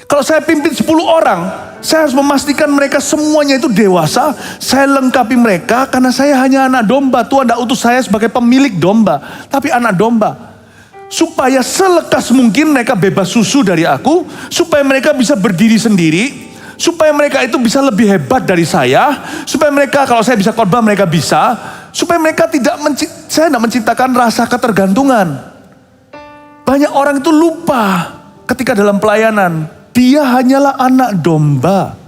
Kalau saya pimpin 10 orang, saya harus memastikan mereka semuanya itu dewasa. Saya lengkapi mereka karena saya hanya anak domba. Tuhan tidak utus saya sebagai pemilik domba, tapi anak domba. Supaya selekas mungkin mereka bebas susu dari aku, supaya mereka bisa berdiri sendiri, supaya mereka itu bisa lebih hebat dari saya, supaya mereka kalau saya bisa khotbah mereka bisa, supaya mereka saya tidak menciptakan rasa ketergantungan. Banyak orang itu lupa ketika dalam pelayanan, dia hanyalah anak domba.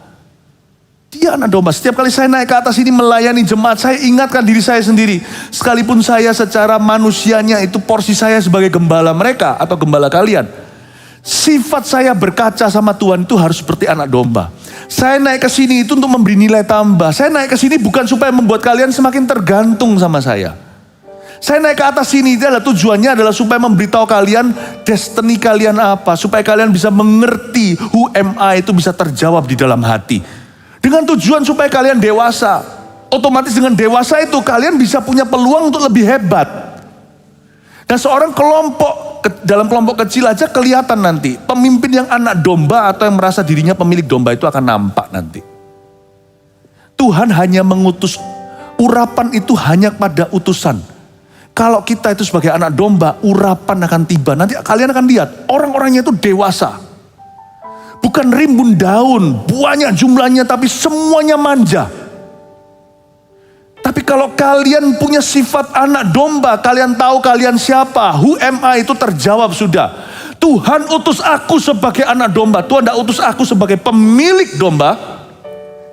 Dia anak domba. Setiap kali saya naik ke atas ini melayani jemaat, saya ingatkan diri saya sendiri. Sekalipun saya secara manusianya itu porsi saya sebagai gembala mereka atau gembala kalian. Sifat saya berkaca sama Tuhan itu harus seperti anak domba. Saya naik ke sini itu untuk memberi nilai tambah. Saya naik ke sini bukan supaya membuat kalian semakin tergantung sama saya. Saya naik ke atas sini adalah tujuannya adalah supaya memberitahu kalian destiny kalian apa. Supaya kalian bisa mengerti who am I itu bisa terjawab di dalam hati. Dengan tujuan supaya kalian dewasa. Otomatis dengan dewasa itu kalian bisa punya peluang untuk lebih hebat. Dan seorang dalam kelompok kecil aja kelihatan nanti. Pemimpin yang anak domba atau yang merasa dirinya pemilik domba itu akan nampak nanti. Tuhan hanya mengutus, urapan itu hanya pada utusan. Kalau kita itu sebagai anak domba, urapan akan tiba. Nanti kalian akan lihat, orang-orangnya itu dewasa. Bukan rimbun daun, banyak jumlahnya tapi semuanya manja. Tapi kalau kalian punya sifat anak domba, kalian tahu kalian siapa, who am I itu terjawab sudah. Tuhan utus aku sebagai anak domba, Tuhan tidak utus aku sebagai pemilik domba.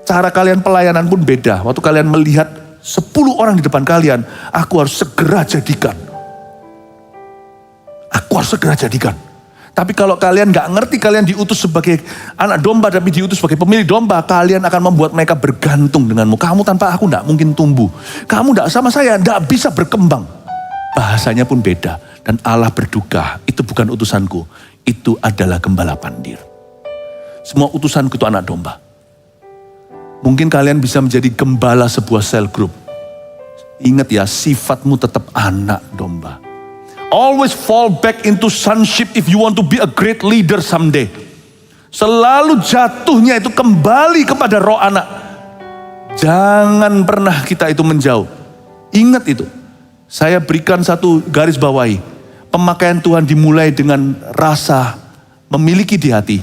Cara kalian pelayanan pun beda. Waktu kalian melihat 10 orang di depan kalian, aku harus segera jadikan. Aku harus segera jadikan. Tapi kalau kalian gak ngerti kalian diutus sebagai anak domba tapi diutus sebagai pemilik domba, kalian akan membuat mereka bergantung denganmu. Kamu tanpa aku gak mungkin tumbuh. Kamu gak sama saya, gak bisa berkembang. Bahasanya pun beda. Dan Allah berduka, itu bukan utusanku. Itu adalah gembala pandir. Semua utusanku itu anak domba. Mungkin kalian bisa menjadi gembala sebuah sel group. Ingat ya, sifatmu tetap anak domba. Always fall back into sonship if you want to be a great leader someday. Selalu jatuhnya itu kembali kepada roh anak. Jangan pernah kita itu menjauh. Ingat itu. Saya berikan satu garis bawahi. Pemakaian Tuhan dimulai dengan rasa memiliki di hati,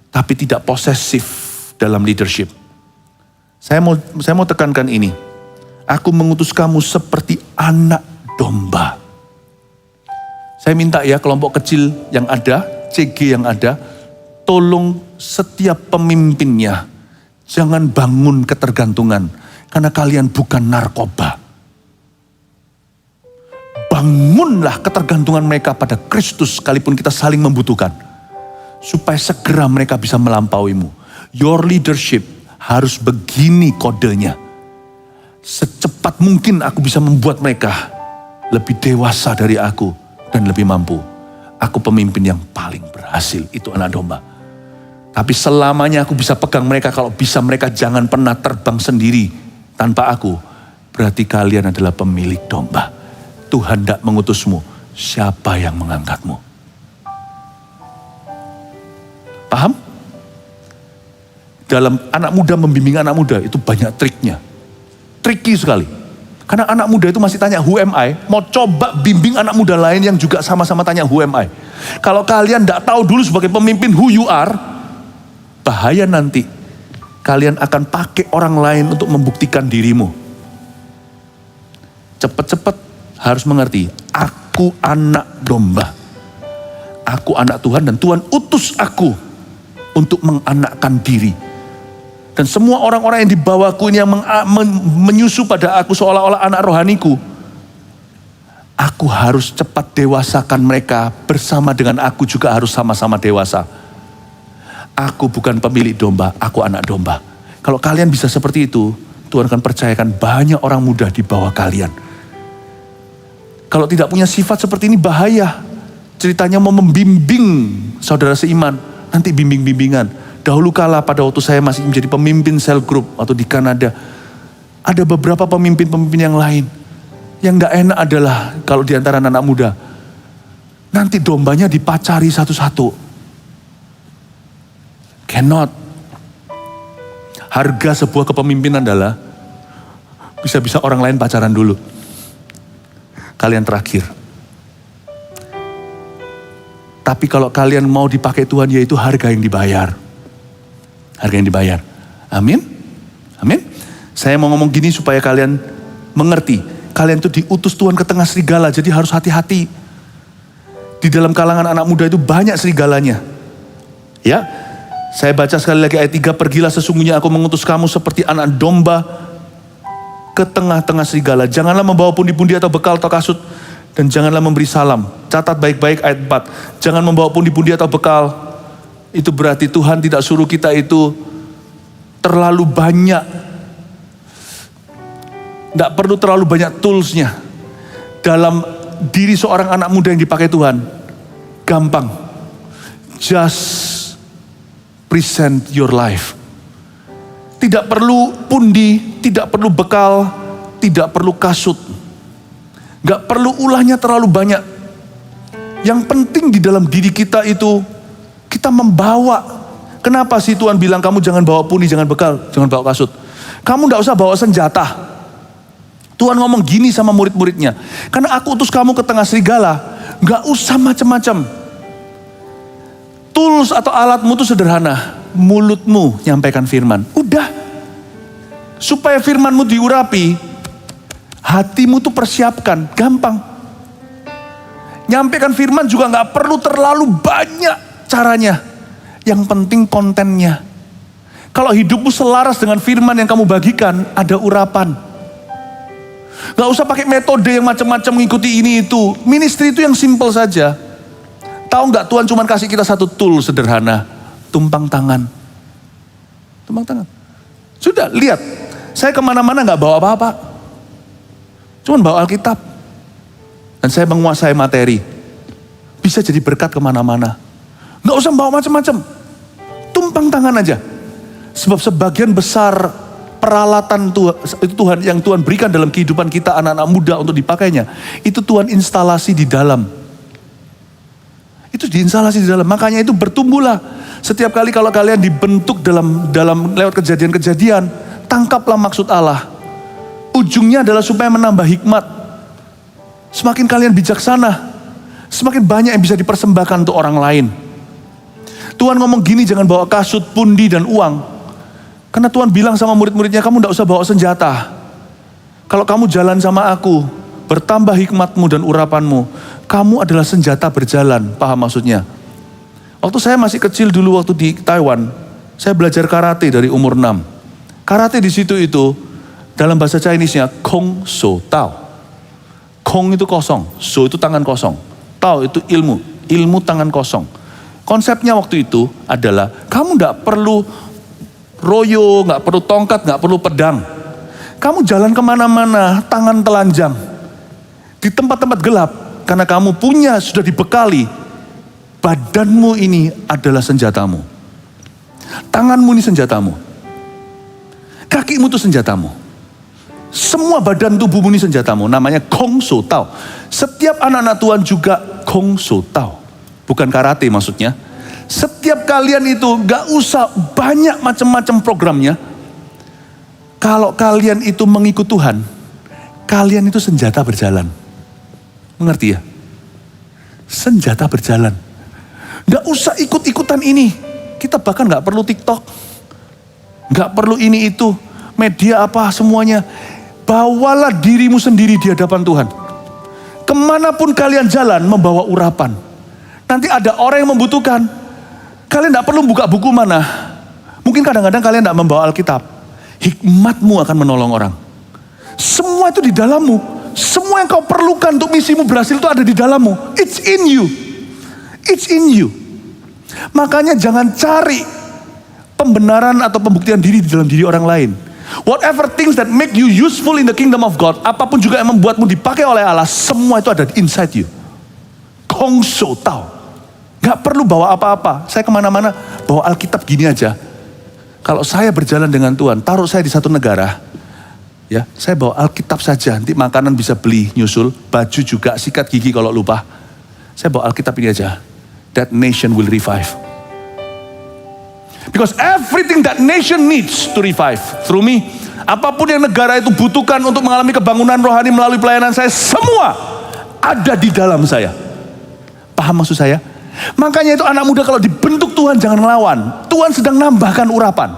tapi tidak posesif dalam leadership. Saya mau tekankan ini. Aku mengutus kamu seperti anak domba. Saya minta ya kelompok kecil yang ada, CG yang ada, tolong setiap pemimpinnya jangan bangun ketergantungan karena kalian bukan narkoba. Bangunlah ketergantungan mereka pada Kristus sekalipun kita saling membutuhkan. Supaya segera mereka bisa melampauimu. Your leadership harus begini kodenya. Secepat mungkin aku bisa membuat mereka lebih dewasa dari aku dan lebih mampu. Aku pemimpin yang paling berhasil, itu anak domba. Tapi selamanya aku bisa pegang mereka, kalau bisa mereka jangan pernah terbang sendiri tanpa aku. Berarti kalian adalah pemilik domba. Tuhan tidak mengutusmu, siapa yang mengangkatmu? Paham? Dalam anak muda membimbing anak muda itu banyak triknya. Tricky sekali. Karena anak muda itu masih tanya who am I, mau coba bimbing anak muda lain yang juga sama-sama tanya who am I. Kalau kalian tidak tahu dulu sebagai pemimpin who you are, bahaya nanti. Kalian akan pakai orang lain untuk membuktikan dirimu. Cepat-cepat harus mengerti, aku anak domba. Aku anak Tuhan dan Tuhan utus aku untuk menganakkan diri. Dan semua orang-orang yang dibawaku ini yang menyusu pada aku seolah-olah anak rohaniku. Aku harus cepat dewasakan mereka, bersama dengan aku juga harus sama-sama dewasa. Aku bukan pemilik domba, aku anak domba. Kalau kalian bisa seperti itu, Tuhan akan percayakan banyak orang muda di bawah kalian. Kalau tidak punya sifat seperti ini bahaya. Ceritanya mau membimbing saudara seiman, nanti bimbing-bimbingan. Dahulu kala pada waktu saya masih menjadi pemimpin sel group atau di Kanada, ada beberapa pemimpin-pemimpin yang lain. Yang gak enak adalah kalau di antara anak muda, nanti dombanya dipacari satu-satu. Cannot. Harga sebuah kepemimpinan adalah bisa-bisa orang lain pacaran dulu. Kalian terakhir. Tapi kalau kalian mau dipakai Tuhan, yaitu harga yang dibayar. Harga yang dibayar. Amin. Amin. Saya mau ngomong gini supaya kalian mengerti. Kalian itu diutus Tuhan ke tengah serigala, jadi harus hati-hati. Di dalam kalangan anak muda itu banyak serigalanya. Ya, saya baca sekali lagi ayat 3, pergilah sesungguhnya aku mengutus kamu seperti anak domba ke tengah-tengah serigala. Janganlah membawa pundi-pundi atau bekal atau kasut. Dan janganlah memberi salam. Catat baik-baik ayat 4. Jangan membawa pundi-pundi atau bekal. Itu berarti Tuhan tidak suruh kita itu terlalu banyak. Tidak perlu terlalu banyak toolsnya. Dalam diri seorang anak muda yang dipakai Tuhan. Gampang. Just present your life. Tidak perlu pundi, tidak perlu bekal, tidak perlu kasut. Gak perlu ulahnya terlalu banyak. Yang penting di dalam diri kita itu, kita membawa. Kenapa sih Tuhan bilang kamu jangan bawa pundi, jangan bekal, jangan bawa kasut. Kamu gak usah bawa senjata. Tuhan ngomong gini sama murid-muridnya. Karena aku utus kamu ke tengah serigala, gak usah macam-macam. Tools atau alatmu itu sederhana. Mulutmu nyampaikan firman. Udah. Supaya firmanmu diurapi, hatimu tuh persiapkan, gampang. Nyampaikan firman juga gak perlu terlalu banyak caranya. Yang penting kontennya. Kalau hidupmu selaras dengan firman yang kamu bagikan, ada urapan. Gak usah pakai metode yang macam-macam mengikuti ini itu. Ministry itu yang simple saja. Tahu gak Tuhan cuma kasih kita satu tool sederhana. Tumpang tangan. Tumpang tangan. Sudah lihat, saya kemana-mana gak bawa apa-apa. Cuman bawa Alkitab. Dan saya menguasai materi. Bisa jadi berkat kemana-mana. Gak usah bawa macam-macam. Tumpang tangan aja. Sebab sebagian besar peralatan Tuhan yang Tuhan berikan dalam kehidupan kita anak-anak muda untuk dipakainya. Itu Tuhan instalasi di dalam. Itu diinstalasi di dalam. Makanya itu bertumbuhlah. Setiap kali kalau kalian dibentuk dalam lewat kejadian-kejadian, tangkaplah maksud Allah. Ujungnya adalah supaya menambah hikmat. Semakin kalian bijaksana, semakin banyak yang bisa dipersembahkan untuk orang lain. Tuhan ngomong gini, jangan bawa kasut, pundi, dan uang. Karena Tuhan bilang sama murid-muridnya, kamu tidak usah bawa senjata. Kalau kamu jalan sama aku, bertambah hikmatmu dan urapanmu, kamu adalah senjata berjalan. Paham maksudnya? Waktu saya masih kecil dulu waktu di Taiwan, saya belajar karate dari umur 6. Karate di situ itu, dalam bahasa Chinese-nya, Kong So Tao. Kong itu kosong, So itu tangan kosong. Tao itu ilmu, ilmu tangan kosong. Konsepnya waktu itu adalah, kamu gak perlu royo, gak perlu tongkat, gak perlu pedang. Kamu jalan kemana-mana, tangan telanjang. Di tempat-tempat gelap, karena kamu sudah dibekali, badanmu ini adalah senjatamu. Tanganmu ini senjatamu. Kakimu itu senjatamu. Semua badan tubuhmu ini senjatamu. Namanya Kong So Tao. Setiap anak-anak Tuhan juga Kong So Tao. Bukan karate maksudnya. Setiap kalian itu gak usah banyak macam-macam programnya. Kalau kalian itu mengikut Tuhan, kalian itu senjata berjalan. Mengerti ya? Senjata berjalan. Gak usah ikut-ikutan ini. Kita bahkan gak perlu TikTok. Gak perlu ini itu. Media apa semuanya. Bawalah dirimu sendiri di hadapan Tuhan. Kemanapun kalian jalan membawa urapan. Nanti ada orang yang membutuhkan. Kalian gak perlu buka buku mana. Mungkin kadang-kadang kalian gak membawa Alkitab. Hikmatmu akan menolong orang. Semua itu di dalammu. Semua yang kau perlukan untuk misimu berhasil itu ada di dalammu. It's in you. It's in you. Makanya jangan cari pembenaran atau pembuktian diri di dalam diri orang lain. Whatever things that make you useful in the kingdom of God, apapun juga yang membuatmu dipakai oleh Allah, semua itu ada inside you. Kong So Tao. Gak perlu bawa apa-apa. Saya kemana-mana bawa Alkitab gini aja. Kalau saya berjalan dengan Tuhan, taruh saya di satu negara, ya, saya bawa Alkitab saja. Nanti makanan bisa beli, nyusul, baju juga, sikat gigi kalau lupa. Saya bawa Alkitab ini aja. That nation will revive. Because everything that nation needs to revive through me, apapun yang negara itu butuhkan untuk mengalami kebangunan rohani melalui pelayanan saya, semua ada di dalam saya. Paham maksud saya? Makanya itu anak muda kalau dibentuk Tuhan jangan melawan. Tuhan sedang nambahkan urapan.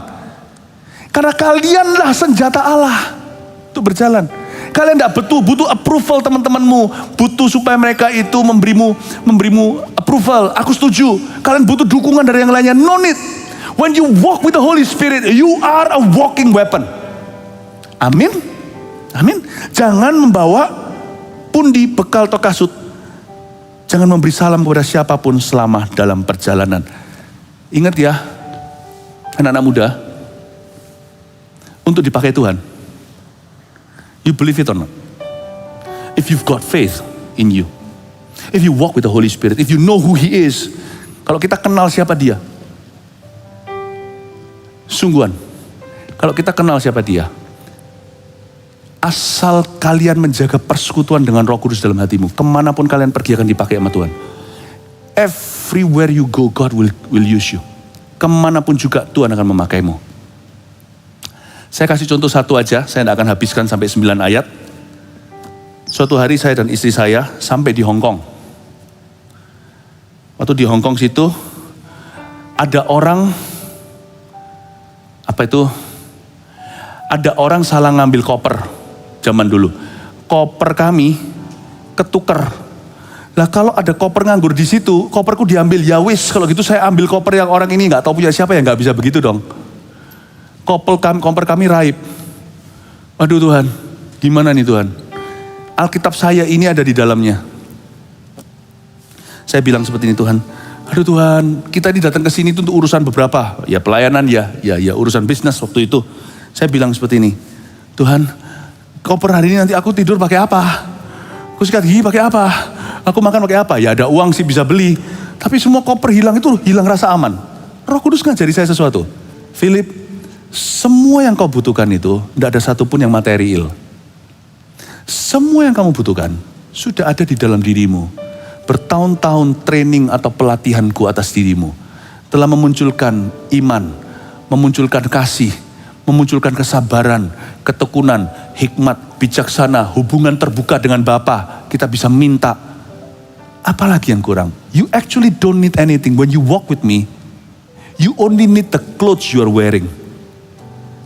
Karena kalianlah senjata Allah untuk berjalan. Kalian tidak butuh approval teman-temanmu. Butuh supaya mereka itu memberimu approval. Aku setuju. Kalian butuh dukungan dari yang lainnya. No need. When you walk with the Holy Spirit, you are a walking weapon. Amin. Amin. Jangan membawa pundi, bekal, atau kasut. Jangan memberi salam kepada siapapun selama dalam perjalanan. Ingat ya, anak-anak muda, untuk dipakai Tuhan. You believe it or not? If you've got faith in you, if you walk with the Holy Spirit, if you know who He is, kalau kita kenal siapa Dia, sungguhan, kalau kita kenal siapa Dia, asal kalian menjaga persekutuan dengan Roh Kudus dalam hatimu, kemanapun kalian pergi akan dipakai sama Tuhan. Everywhere you go, God will use you. Kemanapun juga Tuhan akan memakaimu. Saya kasih contoh satu aja, saya tidak akan habiskan sampai 9 ayat. Suatu hari saya dan istri saya sampai di Hong Kong. Waktu di Hong Kong situ, ada orang, ada orang salah ngambil koper. Zaman dulu, koper kami ketuker. Lah kalau ada koper nganggur di situ, koperku diambil. Ya wis, kalau gitu saya ambil koper yang orang ini nggak tahu punya siapa, ya nggak bisa begitu dong. Koper kami raib. Aduh Tuhan, gimana nih Tuhan? Alkitab saya ini ada di dalamnya. Saya bilang seperti ini, Tuhan. Aduh Tuhan, kita ini datang ke sini untuk urusan beberapa, ya pelayanan ya urusan bisnis waktu itu. Saya bilang seperti ini, Tuhan, koper hari ini nanti aku tidur pakai apa? Aku sikat gigi pakai apa? Aku makan pakai apa? Ya ada uang sih bisa beli. Tapi semua koper hilang itu hilang rasa aman. Roh Kudus ngajari saya sesuatu. Philip, semua yang kau butuhkan itu tidak ada satupun yang material. Semua yang kamu butuhkan sudah ada di dalam dirimu. Bertahun-tahun training atau pelatihanku atas dirimu telah memunculkan iman, memunculkan kasih, memunculkan kesabaran, ketekunan, hikmat, bijaksana, hubungan terbuka dengan Bapa. Kita bisa minta. Apalagi yang kurang? You actually don't need anything. When you walk with me, you only need the clothes you are wearing.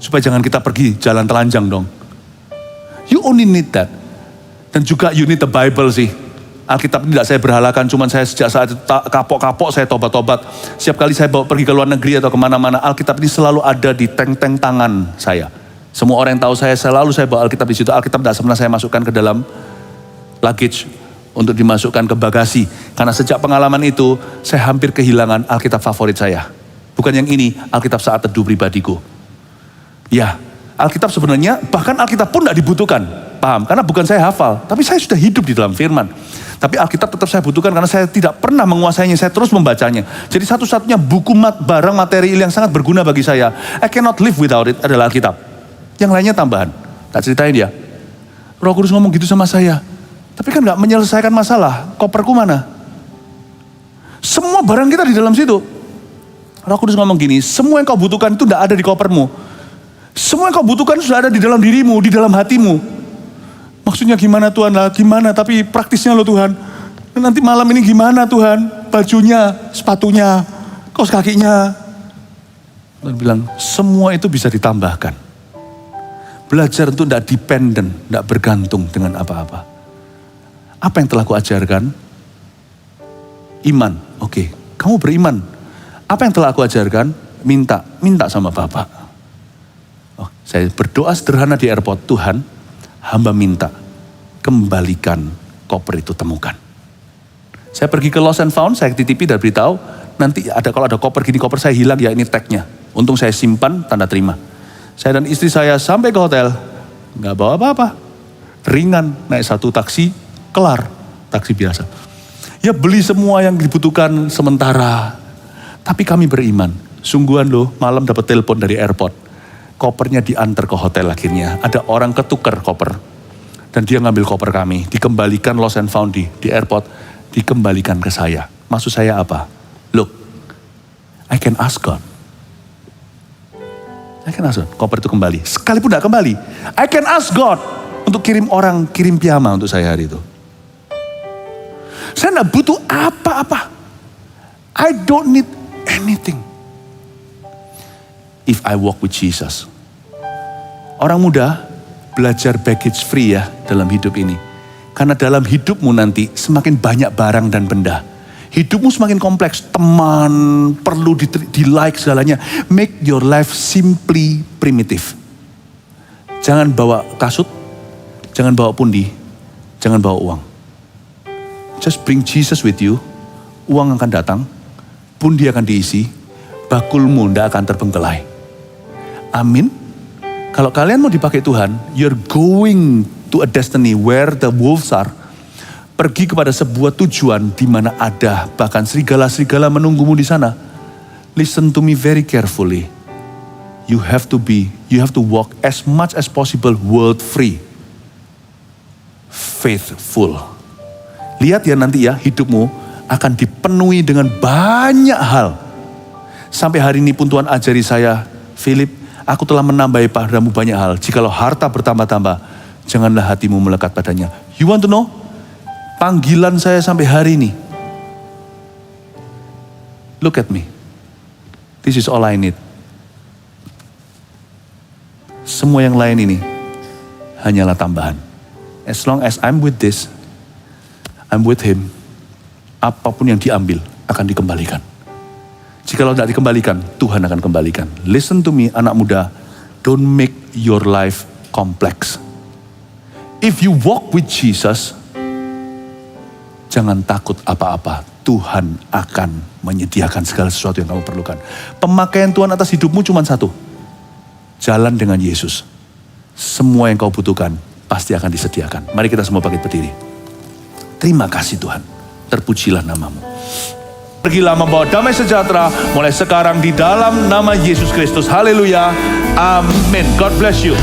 Supaya jangan kita pergi jalan telanjang dong. You only need that. Dan juga you need the Bible sih. Alkitab tidak saya berhalakan, cuman saya sejak saat itu kapok-kapok saya tobat-tobat. Setiap kali saya bawa pergi ke luar negeri atau kemana-mana, Alkitab ini selalu ada di teng-teng tangan saya. Semua orang yang tahu saya selalu saya bawa Alkitab di situ. Alkitab tidak pernah saya masukkan ke dalam luggage untuk dimasukkan ke bagasi. Karena sejak pengalaman itu, saya hampir kehilangan Alkitab favorit saya. Bukan yang ini, Alkitab saat teduh pribadiku. Ya, Alkitab sebenarnya, bahkan Alkitab pun tidak dibutuhkan. Paham? Karena bukan saya hafal, tapi saya sudah hidup di dalam firman. Tapi Alkitab tetap saya butuhkan karena saya tidak pernah menguasainya, saya terus membacanya. Jadi satu-satunya buku barang material yang sangat berguna bagi saya, I cannot live without it, adalah Alkitab. Yang lainnya tambahan. Tak ceritain dia. Roh Kudus ngomong gitu sama saya. Tapi kan gak menyelesaikan masalah, koperku mana? Semua barang kita di dalam situ. Roh Kudus ngomong gini, semua yang kau butuhkan itu tidak ada di kopermu. Semua yang kau butuhkan sudah ada di dalam dirimu, di dalam hatimu. Maksudnya gimana Tuhan lah, gimana, tapi praktisnya loh Tuhan. Nanti malam ini gimana Tuhan, bajunya, sepatunya, kaos kakinya. Tuhan bilang, semua itu bisa ditambahkan. Belajar untuk tidak dependent, tidak bergantung dengan apa-apa. Apa yang telah kuajarkan? Iman, oke. Kamu beriman. Apa yang telah aku ajarkan? Minta sama Bapak. Oh, saya berdoa sederhana di airport, Tuhan, hamba minta, kembalikan koper itu temukan. Saya pergi ke Lost and Found, saya titipi dan beritahu, nanti kalau ada koper gini, koper saya hilang, ya ini tagnya. Untung saya simpan, tanda terima. Saya dan istri saya sampai ke hotel, nggak bawa apa-apa. Ringan, naik satu taksi, kelar, taksi biasa. Ya beli semua yang dibutuhkan sementara. Tapi kami beriman, sungguhan loh, malam dapat telepon dari airport. Kopernya diantar ke hotel akhirnya. Ada orang ketukar koper. Dan dia ngambil koper kami. Dikembalikan Lost and Found di airport. Dikembalikan ke saya. Maksud saya apa? Look, I can ask God. I can ask God. Koper itu kembali. Sekalipun tidak kembali. I can ask God. Untuk kirim orang, kirim piyama untuk saya hari itu. Saya tidak butuh apa-apa. I don't need anything. If I walk with Jesus. Orang muda belajar baggage free ya dalam hidup ini. Karena dalam hidupmu nanti semakin banyak barang dan benda. Hidupmu semakin kompleks. Teman, perlu di like segalanya. Make your life simply primitive. Jangan bawa kasut, jangan bawa pundi, jangan bawa uang. Just bring Jesus with you. Uang akan datang, pundi akan diisi, bakulmu tidak akan terbengkelai. Amin. Kalau kalian mau dipakai Tuhan, you're going to a destiny where the wolves are. Pergi kepada sebuah tujuan di mana ada bahkan serigala-serigala menunggumu di sana. Listen to me very carefully. You have to walk as much as possible world free. Faithful. Lihat ya nanti ya, hidupmu akan dipenuhi dengan banyak hal. Sampai hari ini pun Tuhan ajari saya, Philip, aku telah menambahi padamu banyak hal. Jikalau harta bertambah-tambah, janganlah hatimu melekat padanya. You want to know? Panggilan saya sampai hari ini. Look at me. This is all I need. Semua yang lain ini hanyalah tambahan. As long as I'm with this, I'm with him. Apapun yang diambil akan dikembalikan. Jikalau tidak dikembalikan, Tuhan akan kembalikan. Listen to me anak muda, don't make your life complex. If you walk with Jesus, jangan takut apa-apa. Tuhan akan menyediakan segala sesuatu yang kamu perlukan. Pemakaian Tuhan atas hidupmu cuma satu. Jalan dengan Yesus. Semua yang kau butuhkan pasti akan disediakan. Mari kita semua bangkit berdiri. Terima kasih Tuhan. Terpujilah namamu. Pergilah membawa damai sejahtera mulai sekarang di dalam nama Yesus Kristus. Haleluya. Amin. God bless you.